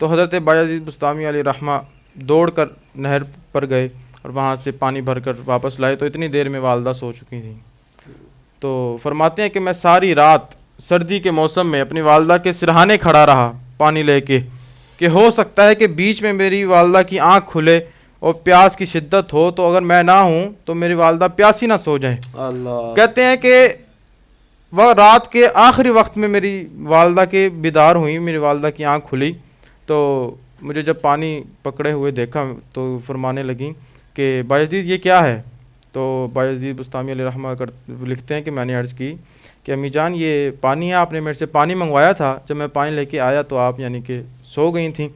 تو حضرت بایزید بسطامی علیہ رحمہ دوڑ کر نہر پر گئے اور وہاں سے پانی بھر کر واپس لائے تو اتنی دیر میں والدہ سو چکی تھیں. تو فرماتے ہیں کہ میں ساری رات سردی کے موسم میں اپنی والدہ کے سرہانے کھڑا رہا پانی لے کے کہ ہو سکتا ہے کہ بیچ میں میری والدہ کی آنکھ کھلے اور پیاس کی شدت ہو تو اگر میں نہ ہوں تو میری والدہ پیاسی نہ سو جائیں. اللہ. کہتے ہیں کہ وہ رات کے آخری وقت میں میری والدہ کے بیدار ہوئی, میری والدہ کی آنکھ کھلی تو مجھے جب پانی پکڑے ہوئے دیکھا تو فرمانے لگیں کہ بایزید یہ کیا ہے. تو بایزید بستامی علیہ رحمہ لکھتے ہیں کہ میں نے عرض کی کہ امی جان یہ پانی ہے, آپ نے میرے سے پانی منگوایا تھا, جب میں پانی لے کے آیا تو آپ یعنی کہ سو گئی تھیں.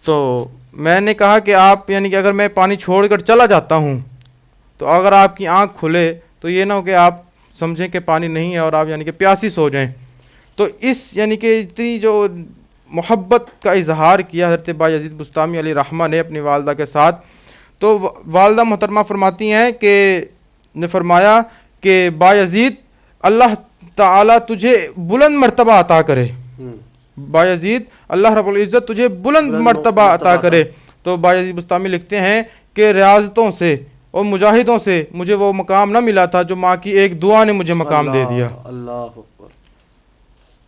تو میں نے کہا کہ آپ یعنی کہ اگر میں پانی چھوڑ کر چلا جاتا ہوں تو اگر آپ کی آنکھ کھلے تو یہ نہ ہو کہ آپ سمجھیں کہ پانی نہیں ہے اور آپ یعنی کہ پیاسی سو جائیں. تو اس یعنی کہ اتنی جو محبت کا اظہار کیا حضرت بایزید بستامی علیہ رحمہ نے اپنی والدہ کے ساتھ. تو والدہ محترمہ فرماتی ہیں کہ نے فرمایا کہ بایزید اللہ تعالیٰ تجھے بلند مرتبہ عطا کرے, بایزید اللہ رب العزت تجھے بلند مرتبہ عطا کرے. تو بایزید بستامی لکھتے ہیں کہ ریاضتوں سے اور مجاہدوں سے مجھے وہ مقام نہ ملا تھا جو ماں کی ایک دعا نے مجھے مقام دے دیا. اللہ اکبر.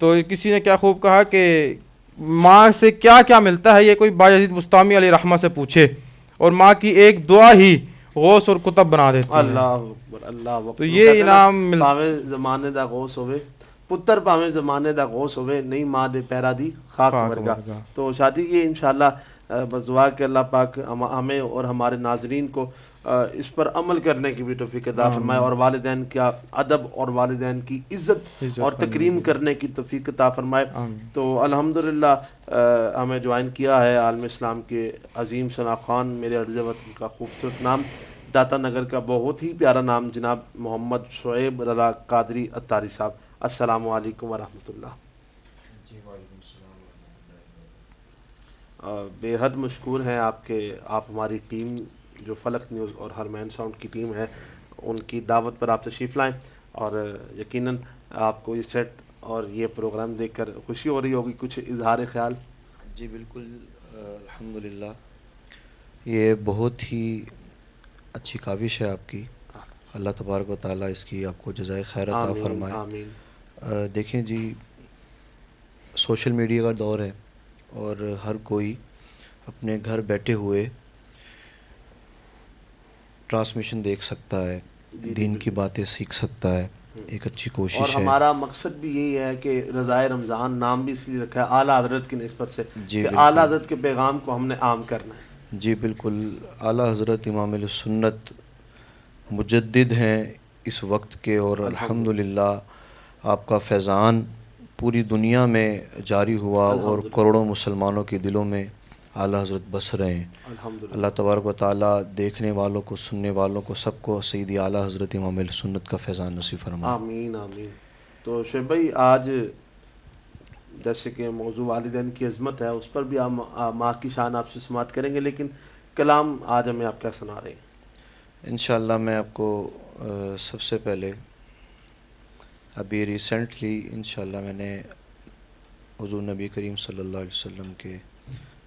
تو کسی نے کیا خوب کہا کہ ماں سے کیا کیا ملتا ہے یہ کوئی بایزید بستامی علیہ رحمہ سے پوچھے, اور ماں کی ایک دعا ہی غوث اور کتب بنا دیتی ہے. اللہ اکبر. اللہ اکبر. تو یہ انعام پاویں زمانے دا غوث ہوئے پتر, پاویں زمانے دا غوث ہوئے, نہیں ماں دے پیرا دی خاک ورگا. تو شادی یہ انشاءاللہ بس دعا کہ اللہ پاک ہمیں اور ہمارے ناظرین کو اس پر عمل کرنے کی بھی توفیق عطا فرمائے, اور والدین کا ادب اور والدین کی عزت اور تکریم کرنے کی توفیق عطا فرمائے. تو الحمدللہ ہمیں جوائن کیا ہے عالم اسلام کے عظیم ثنا خان, میرے عرض وطن کا خوبصورت نام, داتا نگر کا بہت ہی پیارا نام, جناب محمد شعیب رضا قادری اتاری صاحب. السلام علیکم ورحمۃ اللہ. جی وعلیکم السلام ورحمۃ اللہ. بے حد مشکور ہیں آپ کے, آپ ہماری ٹیم جو فلک نیوز اور ہرمین ساؤنڈ کی ٹیم ہے ان کی دعوت پر آپ تشریف لائیں, اور یقیناً آپ کو یہ سیٹ اور یہ پروگرام دیکھ کر خوشی ہو رہی ہوگی. کچھ اظہار خیال؟ جی بالکل, الحمدللہ یہ بہت ہی اچھی کاوش ہے آپ کی, اللہ تبارک و تعالیٰ اس کی آپ کو جزائے خیر عطا فرمائے. آمین. دیکھیں جی, سوشل میڈیا کا دور ہے اور ہر کوئی اپنے گھر بیٹھے ہوئے ٹرانسمیشن دیکھ سکتا ہے, دین کی باتیں سیکھ سکتا ہے. ایک اچھی کوشش ہے, اور ہمارا مقصد بھی یہی ہے کہ رضائے رمضان نام بھی اس لیے رکھا ہے اعلیٰ حضرت کی نسبت سے, کہ اعلیٰ حضرت کے پیغام کو ہم نے عام کرنا ہے. جی بالکل. اعلیٰ حضرت امام علیہ سنت مجدد ہیں اس وقت کے, اور الحمدللہ آپ کا فیضان پوری دنیا میں جاری ہوا اور کروڑوں مسلمانوں کے دلوں میں اعلیٰ حضرت بس رہے ہیں. اللہ تبارک و تعالیٰ دیکھنے والوں کو, سننے والوں کو, سب کو سیدی اعلیٰ حضرت امام علیہ سنت کا فیضان نصیب فرمائے. آمین آمین. تو شعیب بھائی, آج جیسے کہ موضوع والدین کی عظمت ہے, اس پر بھی ہم ماں کی شان آپ سے سماعت کریں گے, لیکن کلام آج ہمیں آپ کیا سنا رہے ہیں؟ انشاءاللہ میں آپ کو سب سے پہلے ابھی ریسنٹلی انشاءاللہ میں نے حضور نبی کریم صلی اللہ علیہ وسلم کے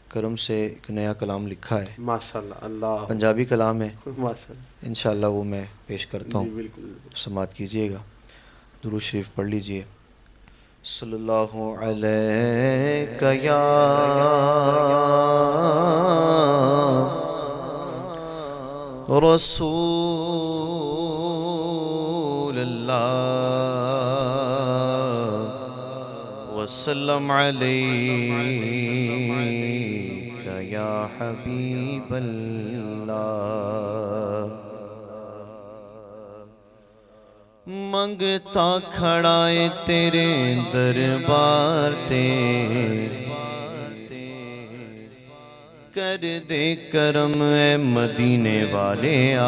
کرم سے ایک نیا کلام لکھا ہے. ماشاءاللہ. اللہ. پنجابی کلام ہے ماشاءاللہ. انشاءاللہ وہ میں پیش کرتا ہوں, بالکل. سماعت کیجئے گا. درود شریف پڑھ لیجئے. صلی اللہ علیہ یا رسول اللہ وسلم علیک یا حبیب اللہ. منگتا کھڑا ہے تیرے دربار تے, کر دے کرم اے مدینے والے آ.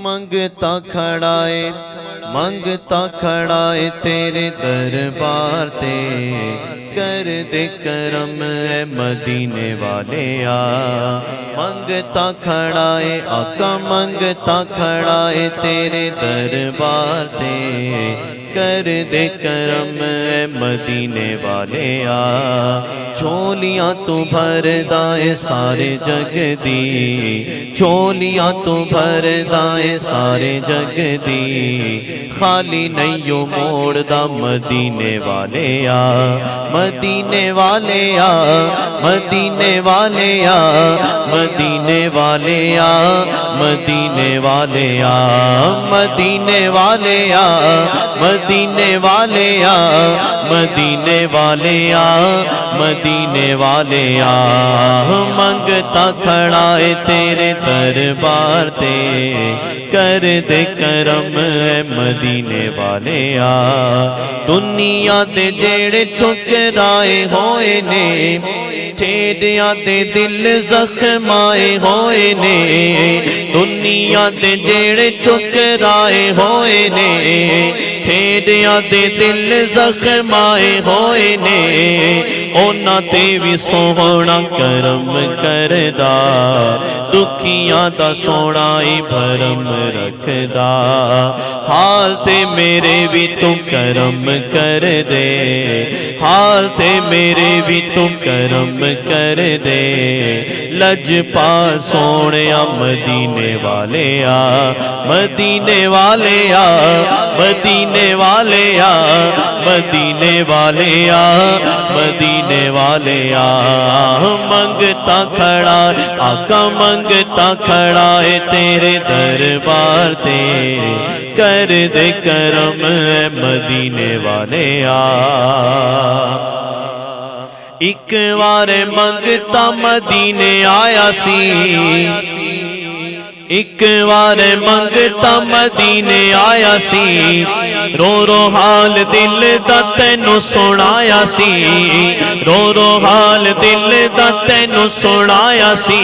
منگتا کھڑا ہے تیرے دربار تے, کر دے کرم اے مدینے والے آ. منگتا کھڑا ہے آقا, منگتا کھڑا ہے تیرے دربار تے, کر دے کرم اے مدینے والے آ چولیاں تو بھر دائے سارے جگ دی چولیاں تو بھر دائے سارے جگ دی خالی نہیں یوں موڑ دا مدینے والے آ مدینے والے آ مدینے والے آ مدینے والے آ مدینے والے آ مدینے والے آ مدینے والے آ مدینے والے آ مدینے والے آ منگتا کھڑا ہے تیرے دربار تے کر دے کرم اے مدینے والے آ دنیا دے جیڑے ٹھکرائے ہوئے نے ٹھیڈیاں دے دل زخمائے ہوئے نے دنیا دے جیڑے ٹھکرائے ہوئے نے ٹھیڈیاں دے دل زخمائے ہوئے نے اونا تے بھی سونا کرم کردا دکھیاں دا سونا ہی بھرم رکھدا حال تے میرے بھی تو کرم کر دے حال تے میرے بھی تو کرم کر دے لج پا سونیا مدینے والے آ مدینے والے آ مدینے والے آ مدینے والے آ مدینے والے آ منگتا کھڑا آقا منگتا کھڑا ہے تیرے دربار تے کر دے کرم اے مدینے والے آ ایک وار منگتا مدینے آیا سی ایک وار منگتا مدینے آیا سی رو رو حال دل دا تینو سنایا سی رو رو حال دل دا تینو سنایا سی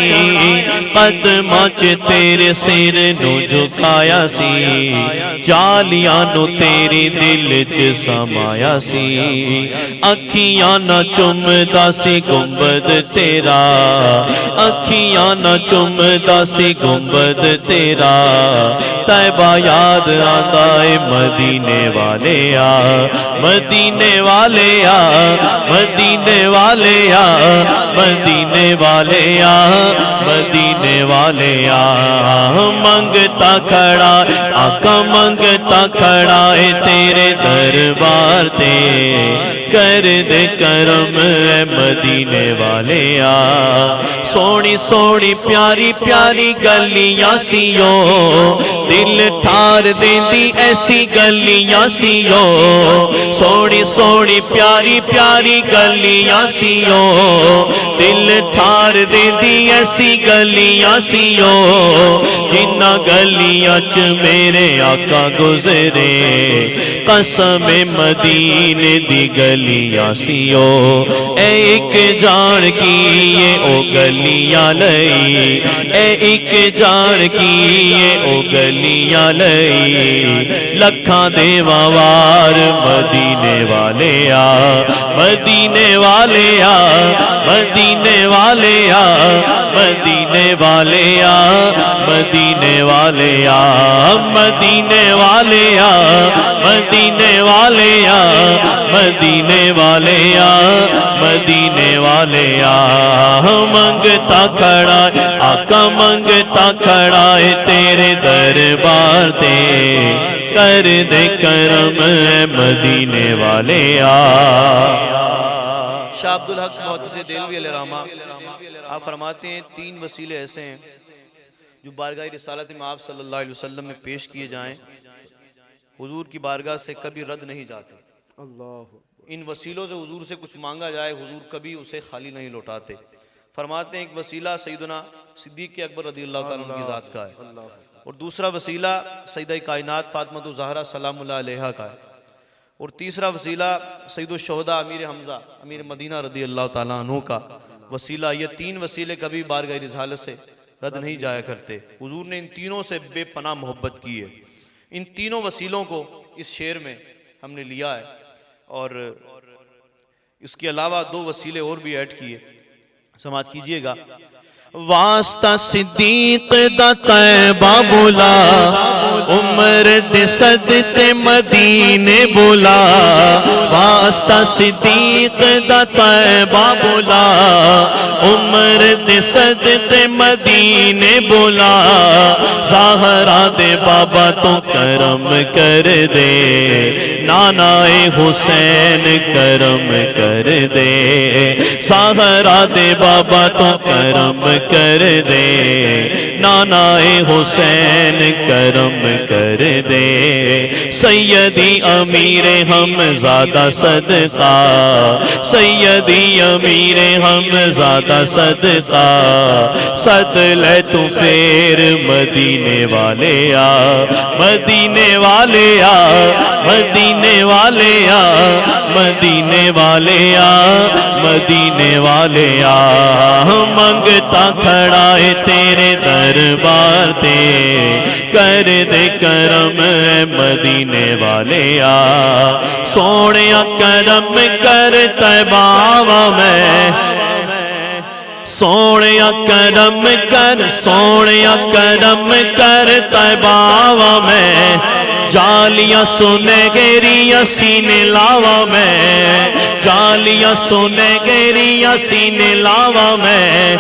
قدماں چ تیرے سر نو جھکایا سی جالیاں نو تیری دل چ سمایا سی اکھیاں نہ چمدا سی گنبد تیرا اکھیاں نہ چمدا سی گنبد تیرا طیبہ یاد آتا ہے مدینے والے آ مدینے والے آ مدینے والے آ مدینے والے آ مدینے والے آ منگتا کھڑا آقا منگتا کھڑا ہے تیرے دربار تے کر دے کرم اے مدینے والے آ سونی سونی پیاری پیاری گلیاں سیو دل ٹھار دیندی ایسی گلیاں سیو سونی سونی پیاری پیاری گلیاں سیو دل ٹھار دیندی ایسی گلیاں سیو جنہ گلیاں چ میرے آقا گزرے قسم مدینے دی گلیاں سیو اے ایک جان کی یہ او گلیاں لئی اے ایک جان کی یہ او گلیاں لئی لکھاں دے وار مدینے والے آ مدینے والے آ مدینے والے آ مدینے والے آ مدینے والے آ مدینے والے آ مدینے والے آ مدینے والے آ مدینے والے آ منگتا کھڑا آقا منگتا کھڑا ہے تیرے دربار تے کر دے کرم اے مدینے والے آ شاہ عبدالحق محدث دہلوی علیہ رحمہ آپ فرماتے ہیں تین وسیلے ایسے ہیں جو بارگاہ رسالت میں آپ صلی اللہ علیہ وسلم میں پیش کیے جائیں حضور کی بارگاہ سے کبھی رد نہیں جاتے ان وسیلوں سے حضور سے کچھ مانگا جائے حضور کبھی اسے خالی نہیں لوٹاتے فرماتے ہیں ایک وسیلہ سیدنا صدیق اکبر رضی اللہ تعالیٰ عنہ کی ذات کا ہے اور دوسرا وسیلہ سیدہ کائنات فاطمہ الزہرا سلام اللہ علیہا کا ہے اور تیسرا وسیلہ سید الشہداء امیر حمزہ امیر مدینہ رضی اللہ تعالیٰ عنہ کا وسیلہ یہ تین وسیلے کبھی بارگاہ رسالت سے رد نہیں جایا کرتے حضور نے ان تینوں سے بے پناہ محبت کی ہے ان تینوں وسیلوں کو اس شعر میں ہم نے لیا ہے اور اس کے علاوہ دو وسیلے اور بھی ایڈ کیے سماعت کیجئے گا واسطہ صدیق دا طیبہ بولا عمر دے صدقے مدینے بولا واسطہ صدیق دا طیبہ بولا عمر دے صدقے مدینے بولا زہرا دے بابا تو کرم کر دے نانا حسین کرم کر دے زہرا دے بابا تو کرم کر دے نانا حسین کرم کر دے سیدی امیر حمزادہ صدقہ سیدی امیر حمزادہ صدقہ صد لے تو پھر مدینے والے آ مدینے والے آ مدینے والے آ مدینے والے آ مدینے والے آ منگتا کھڑا ہے تیرے دربار تے کر دے کرم اے مدینے والے آ سونیا کرم کر طیبہ میں سونیا کرم کر سونیا کرم کر طیبہ میں جالیاں سنہریاں سینے لاوا میں جالیاں سنہریاں سینے لاوا میں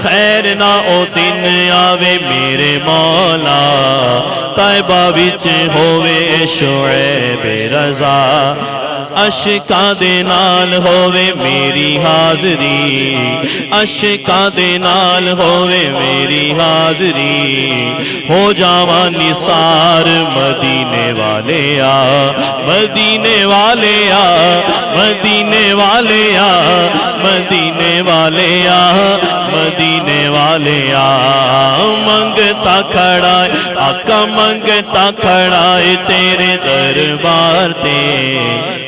خیر نہ او دن آوے میرے مولا طیبہ وچ ہووے شعیب رضا اشکاں دے نال ہووے میری حاضری اشکاں دے نال ہووے میری حاضری ہو جاواں نثار مدینے والے آ مدینے والے آ مدینے والے آ مدینے والے آ مدینے والے آ منگتا کھڑا ہے آقا منگتا کھڑا ہے تیرے دربار تے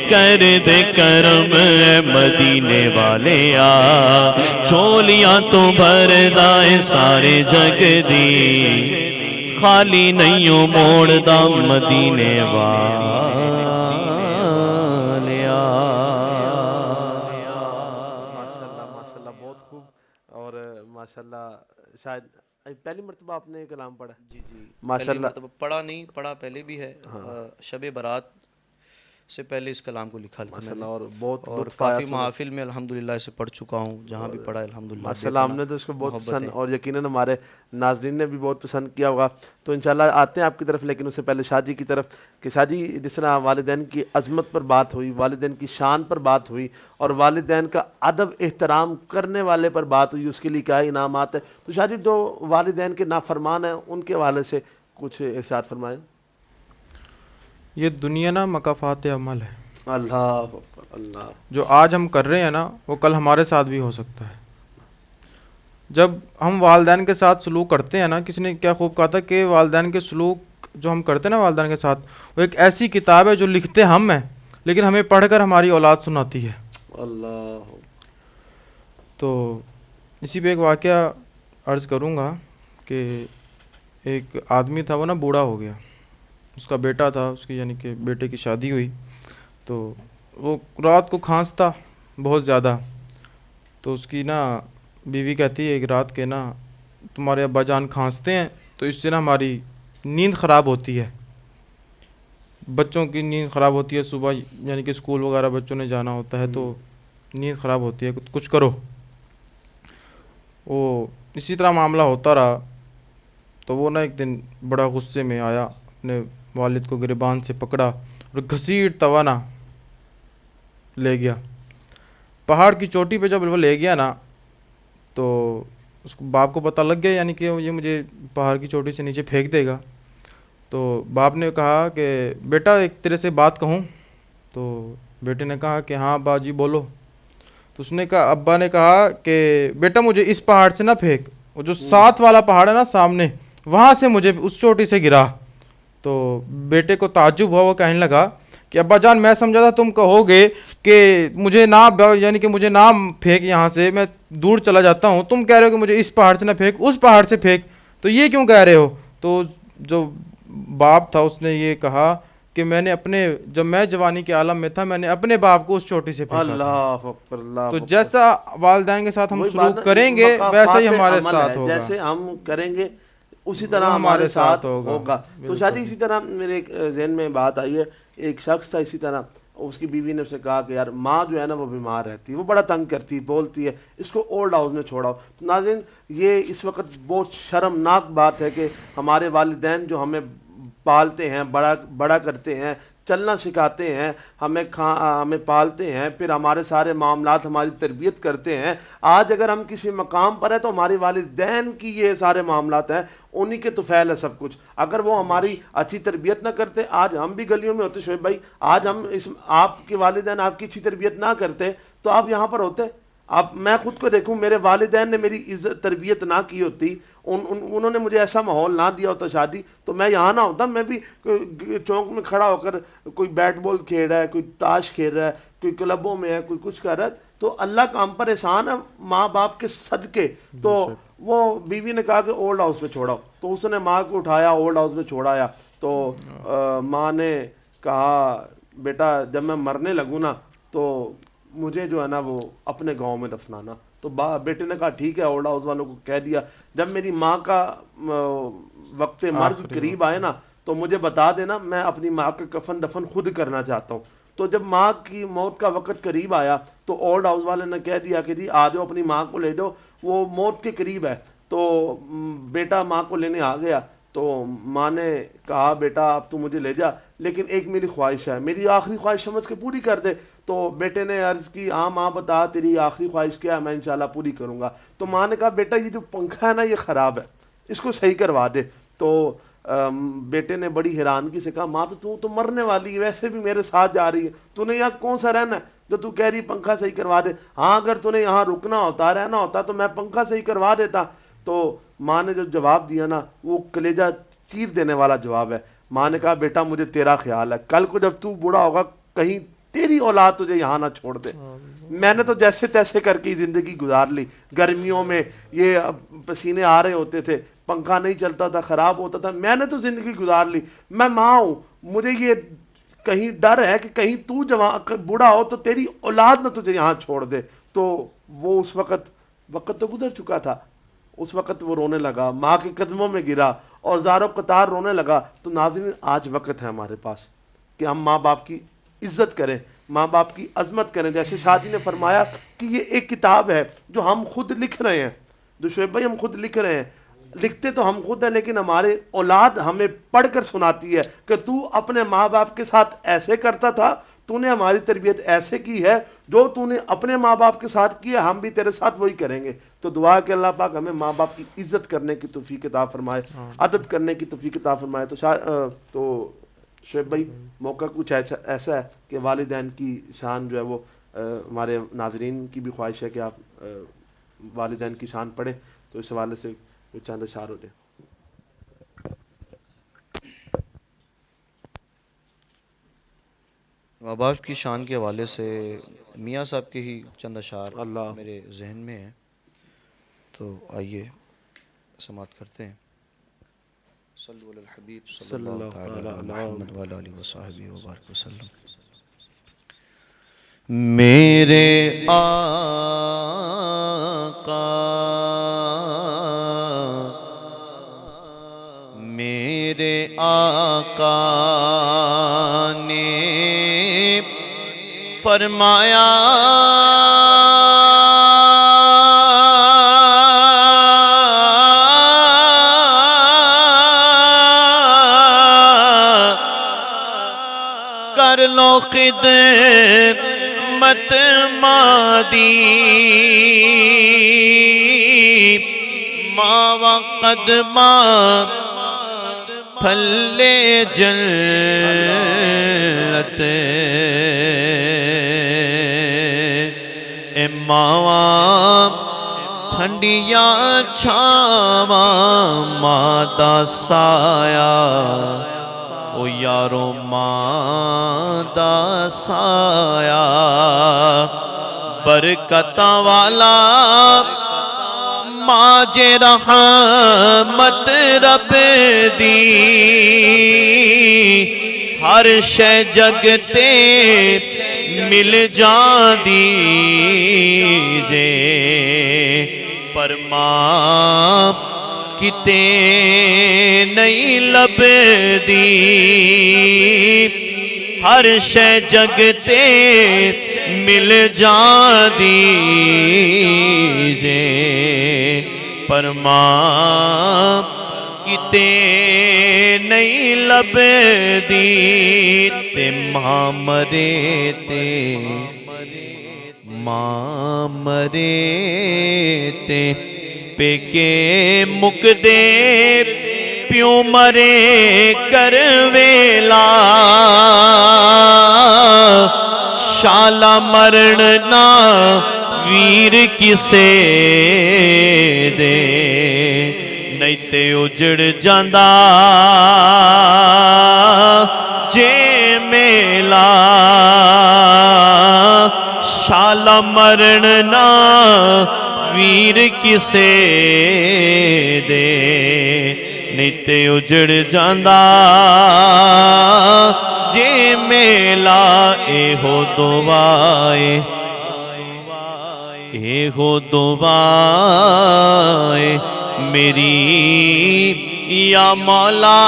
کر دے کرم اے مدینے والے آ چولیاں تو بھر دائیں سارے جگ دی خالی نہیں ہو موڑ دا مدینے والے آ ماشاءاللہ بہت خوب اور ماشاءاللہ شاید پہلی مرتبہ آپ نے کلام پڑھا جی ماشاءاللہ پڑھا نہیں پڑھا پہلے بھی ہے شب برات سے پہلے اس کلام کو لکھا تھا ماشاءاللہ اور بہت اور کافی محافل میں الحمدللہ اسے پڑھ چکا ہوں جہاں بھی پڑھا الحمدللہ ماشاءاللہ ہم نے تو اس کو بہت پسند اور یقیناً ہمارے ناظرین نے بھی بہت پسند کیا ہوگا تو انشاءاللہ آتے ہیں آپ کی طرف لیکن اس سے پہلے شاہ جی کی طرف کہ شاہ جی جس طرح والدین کی عظمت پر بات ہوئی والدین کی شان پر بات ہوئی اور والدین کا ادب احترام کرنے والے پر بات ہوئی اس کے لیے کیا انعامات ہے تو شاہ جی جو والدین کے نافرمان ہیں ان کے حوالے سے کچھ ارشاد فرمائیں یہ دنیا نا مکافات عمل ہے اللہ اللہ جو آج ہم کر رہے ہیں نا وہ کل ہمارے ساتھ بھی ہو سکتا ہے جب ہم والدین کے ساتھ سلوک کرتے ہیں نا کسی نے کیا خوب کہا تھا کہ والدین کے سلوک جو ہم کرتے ہیں نا والدین کے ساتھ وہ ایک ایسی کتاب ہے جو لکھتے ہم ہیں لیکن ہمیں پڑھ کر ہماری اولاد سناتی ہے اللہ تو اسی پہ ایک واقعہ عرض کروں گا کہ ایک آدمی تھا وہ نا بوڑھا ہو گیا اس کا بیٹا تھا اس کی یعنی کہ بیٹے کی شادی ہوئی تو وہ رات کو کھانستا بہت زیادہ تو اس کی نا بیوی کہتی ہے ایک رات کے نا تمہارے ابا جان کھانستے ہیں تو اس سے نا ہماری نیند خراب ہوتی ہے بچوں کی نیند خراب ہوتی ہے صبح یعنی کہ اسکول وغیرہ بچوں نے جانا ہوتا ہے تو نیند خراب ہوتی ہے کچھ کرو وہ اسی طرح معاملہ ہوتا رہا تو وہ نا ایک دن بڑا غصے میں آیا اپنے والد کو گریبان سے پکڑا اور گھسیٹ توانا لے گیا پہاڑ کی چوٹی پہ جب وہ لے گیا نا تو اس کو باپ کو پتہ لگ گیا یعنی کہ یہ مجھے پہاڑ کی چوٹی سے نیچے پھینک دے گا تو باپ نے کہا کہ بیٹا ایک تیرے سے بات کہوں تو بیٹے نے کہا کہ ہاں ابا جی بولو تو اس نے کہا ابا نے کہا کہ بیٹا مجھے اس پہاڑ سے نہ پھینک وہ جو 7 والا پہاڑ ہے نا سامنے وہاں سے مجھے اس چوٹی سے گرا تو بیٹے کو تعجب ہوا وہ کہنے لگا کہ ابا جان میں سمجھا تھا تم کہو گے کہ مجھے نہ یعنی کہ مجھے نہ پھینک یہاں سے میں دور چلا جاتا ہوں تم کہہ رہے ہو کہ مجھے اس پہاڑ سے نہ پھینک اس پہاڑ سے پھینک تو یہ کیوں کہہ رہے ہو تو جو باپ تھا اس نے یہ کہا کہ میں نے اپنے جب میں جوانی کے عالم میں تھا میں نے اپنے باپ کو اس چوٹی سے پھینکا اللہ اکبر اللہ تو جیسا والدین کے ساتھ ہم سلوک کریں گے ویسا ہی ہمارے ساتھ ہوگا جیسے ہم کریں گے اسی طرح وہ ہمارے ساتھ ہوگا. تو بالکل. شاید اسی طرح میرے ایک ذہن میں بات آئی ہے, ایک شخص تھا اسی طرح, اس کی بیوی نے اسے کہا کہ یار ماں جو ہے نا وہ بیمار رہتی ہے, وہ بڑا تنگ کرتی بولتی ہے, اس کو اولڈ ہاؤس میں چھوڑاؤ. تو ناظرین یہ اس وقت بہت شرمناک بات ہے کہ ہمارے والدین جو ہمیں پالتے ہیں, بڑا کرتے ہیں, چلنا سکھاتے ہیں, ہمیں پالتے ہیں, پھر ہمارے سارے معاملات, ہماری تربیت کرتے ہیں. آج اگر ہم کسی مقام پر ہیں تو ہمارے والدین کی یہ سارے معاملات ہیں, انہی کے طفیل ہے سب کچھ. اگر وہ ہماری اچھی تربیت نہ کرتے, آج ہم بھی گلیوں میں ہوتے شعیب بھائی, آج ہم آپ کے والدین آپ کی اچھی تربیت نہ کرتے تو آپ یہاں پر ہوتے. میں خود کو دیکھوں, میرے والدین نے میری عزت تربیت نہ کی ہوتی, انہوں نے مجھے ایسا ماحول نہ دیا ہوتا شادی, تو میں یہاں نہ ہوتا. میں بھی چوک میں کھڑا ہو کر کوئی بیٹ بال کھیل رہا ہے, کوئی تاش کھیل رہا ہے, کوئی کلبوں میں ہے, کوئی کچھ کر رہا ہے. تو اللہ کا ہم پر احسان ہے ماں باپ کے صدقے. تو وہ بیوی نے کہا کہ اولڈ ہاؤس میں چھوڑاؤ, تو اس نے ماں کو اٹھایا اولڈ ہاؤس میں چھوڑایا. تو ماں نے کہا بیٹا جب میں مرنے لگوں نا تو مجھے جو ہے نا وہ اپنے گاؤں میں دفنانا. تو بیٹے نے کہا ٹھیک ہے, اولڈ ہاؤس والوں کو کہہ دیا جب میری ماں کا وقت مرگ قریب آئے نا تو مجھے بتا دینا, میں اپنی ماں کا کفن دفن خود کرنا چاہتا ہوں. تو جب ماں کی موت کا وقت قریب آیا تو اولڈ ہاؤس والے نے کہہ دیا کہ جی آ جاؤ اپنی ماں کو لے جاؤ, وہ موت کے قریب ہے. تو بیٹا ماں کو لینے آ گیا. تو ماں نے کہا بیٹا اب تو مجھے لے جا, لیکن ایک میری خواہش ہے, میری آخری خواہش سمجھ کے پوری کر دے. تو بیٹے نے عرض کی ہاں ماں بتا تیری آخری خواہش کیا ہے, میں انشاءاللہ پوری کروں گا. تو ماں نے کہا بیٹا یہ جو پنکھا ہے نا یہ خراب ہے, اس کو صحیح کروا دے. تو بیٹے نے بڑی حیرانگی سے کہا ماں تو مرنے والی ہے, ویسے بھی میرے ساتھ جا رہی ہے, تو نے یہاں کون سا رہنا ہے جو تو کہہ رہی پنکھا صحیح کروا دے. ہاں اگر تو نے یہاں رکنا ہوتا رہنا ہوتا تو میں پنکھا صحیح کروا دیتا. تو ماں نے جو جواب دیا نا وہ کلیجہ چیر دینے والا جواب ہے. ماں نے کہا بیٹا مجھے تیرا خیال ہے, کل کو جب تو بوڑھا ہوگا کہیں تیری اولاد تجھے یہاں نہ چھوڑ دے. میں نے تو جیسے تیسے کر کے زندگی گزار لی, گرمیوں میں یہ پسینے آ رہے ہوتے تھے, پنکھا نہیں چلتا تھا, خراب ہوتا تھا, میں نے تو زندگی گزار لی. میں ماں ہوں, مجھے یہ کہیں ڈر ہے کہ کہیں تو جوان بوڑھا ہو تو تیری اولاد نہ تجھے یہاں چھوڑ دے. تو وہ اس وقت تو گزر چکا تھا, اس وقت وہ رونے لگا, ماں کے قدموں میں گرا اور زاروں قطار رونے لگا. تو ناظرین آج وقت ہے ہمارے پاس کہ ہم ماں باپ کی عزت کریں, ماں باپ کی عظمت کریں. جیسے شاہ جی نے فرمایا کہ یہ ایک کتاب ہے جو ہم خود لکھ رہے ہیں, جو شعیب بھائی ہم خود لکھ رہے ہیں, لکھتے تو ہم خود ہیں لیکن ہمارے اولاد ہمیں پڑھ کر سناتی ہے کہ تو اپنے ماں باپ کے ساتھ ایسے کرتا تھا, تو نے ہماری تربیت ایسے کی ہے, جو تو نے اپنے ماں باپ کے ساتھ کی ہے ہم بھی تیرے ساتھ وہی کریں گے. تو دعا کہ اللہ پاک ہمیں ماں باپ کی عزت کرنے کی توفیق عطا فرمائے, ادب کرنے کی توفیق عطا فرمائے. تو شعیب بھائی موقع کچھ ایسا ہے کہ والدین کی شان جو ہے وہ ہمارے ناظرین کی بھی خواہش ہے کہ آپ والدین کی شان پڑھیں, تو اس حوالے سے چند اشعار ہو جائے. ماں باپ کی شان کے حوالے سے میاں صاحب کے ہی چند اشعار اللہ میرے ذہن میں ہیں, تو آئیے سماعت کرتے ہیں. صلو علی الحبیب صلی اللہ تعالی علی محمد وعلی آلہ وصحبہ وبارک وسلم. میرے آقا میرے آقا نے فرمایا کر لو خدمت مادی ماں و قدمہ تھلے جنت اے ماواں ٹھنڈیاں چھاواں ماں دا سایہ او یارو ماں دا سایہ برکتاں والا ماں جے رحمت رب دی ہر شے جگ تے مل جاندی جے پر ماں کتے نہیں لبدی ہر شے جگتے مل جاندی جے پر ماں کتے نہیں لبدی تے ماں مرے تے ماں مرے تے پیکے مکدے پیوں مرے کر ویلا شالا مرن نا ویر کسے دے نہیں تے اجڑ جاندہ جے میلا شالا مرن نا ویر کسے دے نہیں تے اجڑ جاندہ جے میلا اے ہو دعائے اے ہو دعائے میری یا مولا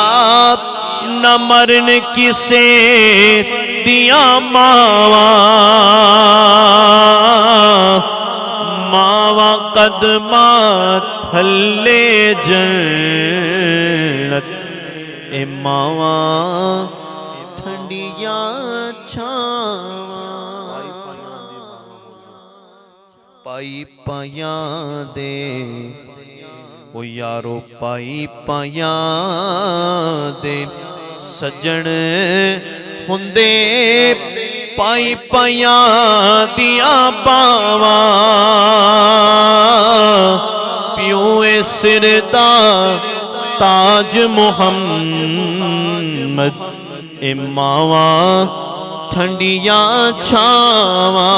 نہ مرن کسے دیا ماوا ماوا قدمات تھلے جنت اے ماوا ٹھنڈیاں چھاواں پائی پایاں دے او یارو پائی پایاں دے سجن ہندے پائی پایاں دیا باواں پیوں سردا تاج محمد اے ماواں ٹھنڈیاں چھاواں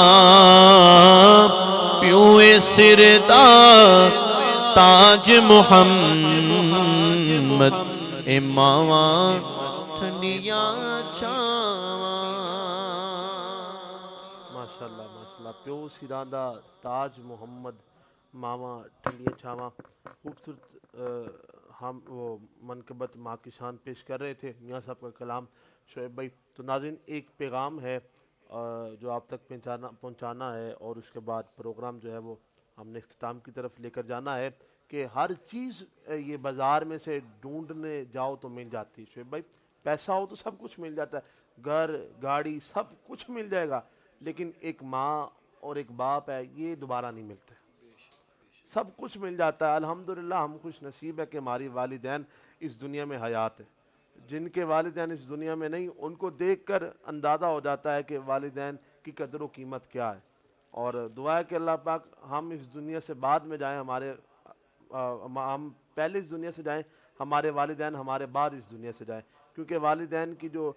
پیوں سردا تاج محمد اے ماواں ٹھنڈیاں چھاواں ماشاءاللہ ماشاءاللہ پیو سیراندا تاج محمد ماما ٹھنڈیاں چھاواں خوبصورت ہم وہ منقبت ماں کی شان پیش کر رہے تھے میاں صاحب کا کلام شعیب بھائی. تو ناظرین ایک پیغام ہے جو آپ تک پہنچانا ہے اور اس کے بعد پروگرام جو ہے وہ ہم نے اختتام کی طرف لے کر جانا ہے کہ ہر چیز یہ بازار میں سے ڈھونڈنے جاؤ تو مل جاتی ہے شعیب بھائی. پیسہ ہو تو سب کچھ مل جاتا ہے, گھر گاڑی سب کچھ مل جائے گا, لیکن ایک ماں اور ایک باپ ہے یہ دوبارہ نہیں ملتے. سب کچھ مل جاتا ہے الحمدللہ. ہم خوش نصیب ہے کہ ہماری والدین اس دنیا میں حیات ہیں. جن کے والدین اس دنیا میں نہیں ان کو دیکھ کر اندازہ ہو جاتا ہے کہ والدین کی قدر و قیمت کیا ہے. اور دعا ہے کہ اللہ پاک ہم اس دنیا سے بعد میں جائیں, ہم پہلے اس دنیا سے جائیں, ہمارے والدین ہمارے بعد اس دنیا سے جائیں, کیونکہ والدین کی جو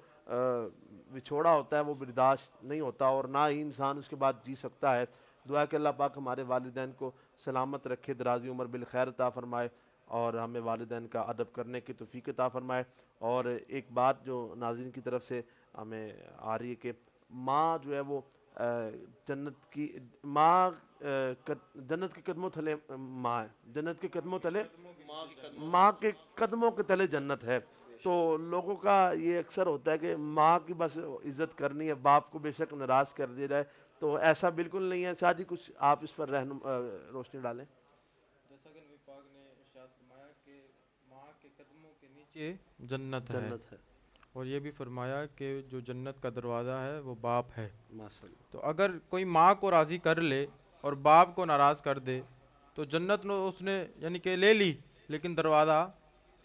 وچھوڑا ہوتا ہے وہ برداشت نہیں ہوتا اور نہ ہی انسان اس کے بعد جی سکتا ہے. دعا ہے کہ اللہ پاک ہمارے والدین کو سلامت رکھے, درازی عمر بالخیر عطا فرمائے اور ہمیں والدین کا ادب کرنے کی توفیق عطا فرمائے. اور ایک بات جو ناظرین کی طرف سے ہمیں آ رہی ہے کہ ماں جو ہے وہ جنت کی ماں جنت کے قدموں تلے ماں ہے, جنت کے قدموں تلے ماں کے قدموں کے تلے جنت ہے. تو لوگوں کا یہ اکثر ہوتا ہے کہ ماں کی بس عزت کرنی ہے, باپ کو بے شک ناراض کر دیا جائے, تو ایسا بالکل نہیں ہے. شاہ جی کچھ آپ اس پر روشنی ڈالیں. جیسا کہ نبی پاک نے ارشاد فرمایا کہ ماں کے قدموں کے نیچے جنت ہے, اور یہ بھی فرمایا کہ جو جنت کا دروازہ ہے وہ باپ ہے. تو اگر کوئی ماں کو راضی کر لے اور باپ کو ناراض کر دے تو جنت اس نے یعنی کہ لے لی لیکن دروازہ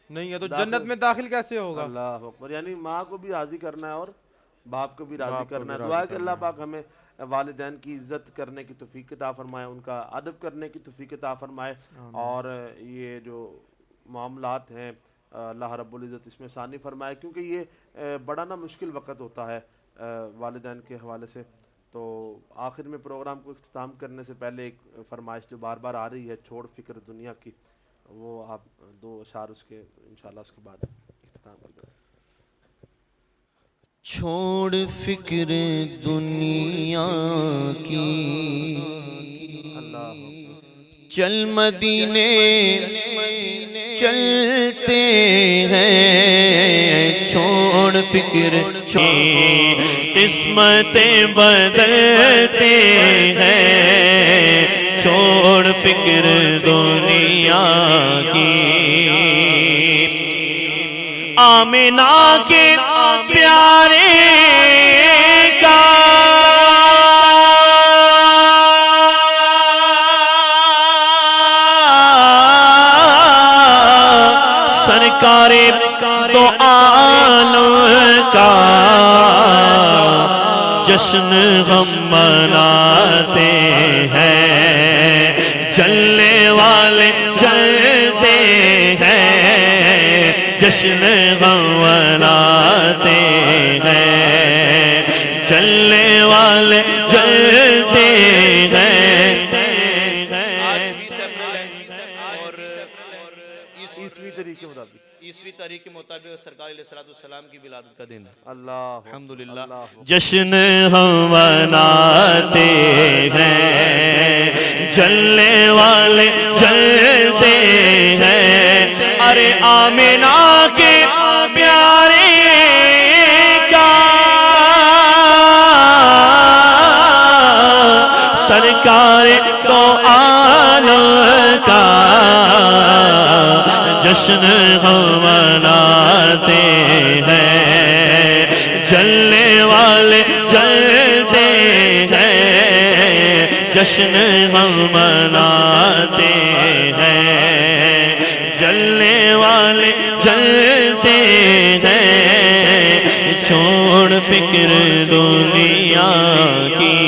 نہیں ہے, تو جنت میں داخل کیسے ہوگا؟ اللہ اکبر. یعنی ماں کو بھی راضی کرنا ہے اور باپ کو بھی راضی کرنا ہے. دعا ہے کہ اللہ پاک ہمیں والدین کی عزت کرنے کی توفیق عطا فرمائے, ان کا ادب کرنے کی توفیق عطا فرمائے, اور یہ جو معاملات ہیں اللہ رب العزت اس میں آسانی فرمائے, کیونکہ یہ بڑا نا مشکل وقت ہوتا ہے والدین کے حوالے سے. تو آخر میں پروگرام کو اختتام کرنے سے پہلے ایک فرمائش جو بار بار آ رہی ہے, چھوڑ فکر دنیا کی, وہ آپ دو اشعار اس کے انشاءاللہ اس کے بعد اختتام کریں. چھوڑ فکر دنیا کی چل مدینے چلتے ہیں، چھوڑ فکر قسمتیں بدلتے ہیں، چھوڑ فکر دنیا کی۔ آمنہ کے پیارے کا سرکار دو عالم کا جشن ہم مناتے ہیں، جلنے والے جلتے ہیں، جشن ہم مناتے ہیں، جلنے والے جلتے ہیں۔ عیسوی تاریخ کے مطابق سرکار علیہ السلام کی ولادت کا دن ہے۔ اللہ الحمدللہ جشن ہم مناتے ہیں، جلنے والے جلتے ہیں، ارے آمنہ کے پیارے کا سرکار تو عالم کا جشن ہم مناتے ہیں، جلنے والے جلتے ہیں، جشن ہم مناتے ہیں، جلنے والے جلتے ہیں، چھوڑ فکر دنیا کی۔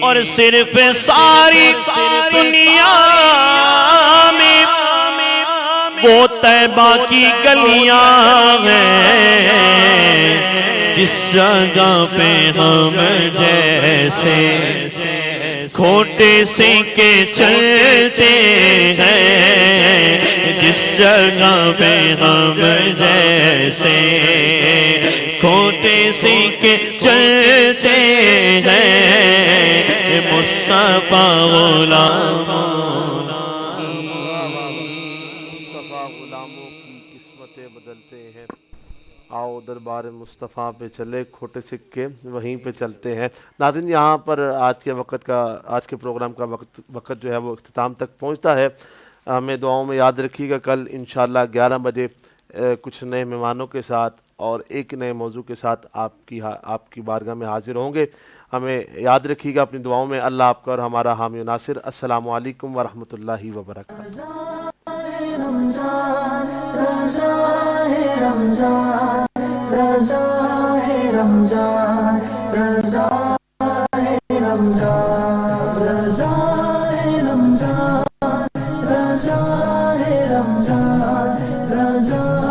اور صرف ساری دنیا میں وہ طیبہ کی گلیاں ہیں، جس جگہ پہ ہم جیسے کھوٹے سکے چلتے ہیں، جس جگہ پہ ہم جیسے کھوٹے سکے چلتے ہیں، مصطفیٰ غلاموں کی قسمتیں بدلتے ہیں۔ آؤ دربار مصطفیٰ پہ چلے، کھوٹے سکے وہیں پہ چلتے ہیں۔ ناظرین یہاں پر آج کے پروگرام کا وقت جو ہے وہ اختتام تک پہنچتا ہے۔ ہمیں دعاؤں میں یاد رکھیے گا، کل انشاءاللہ 11 بجے کچھ نئے مہمانوں کے ساتھ اور ایک نئے موضوع کے ساتھ آپ کی بارگاہ میں حاضر ہوں گے۔ ہمیں یاد رکھیے گا اپنی دعاؤں میں۔ اللہ آپ کا اور ہمارا حامی و ناصر۔ السلام علیکم ورحمۃ اللہ وبرکاتہ۔ رمضان رضا ہے رمضان، رضا ہے رمضان، رضا ہے رمضان، رضا ہے رمضان، رضا ہے رمضان، رضا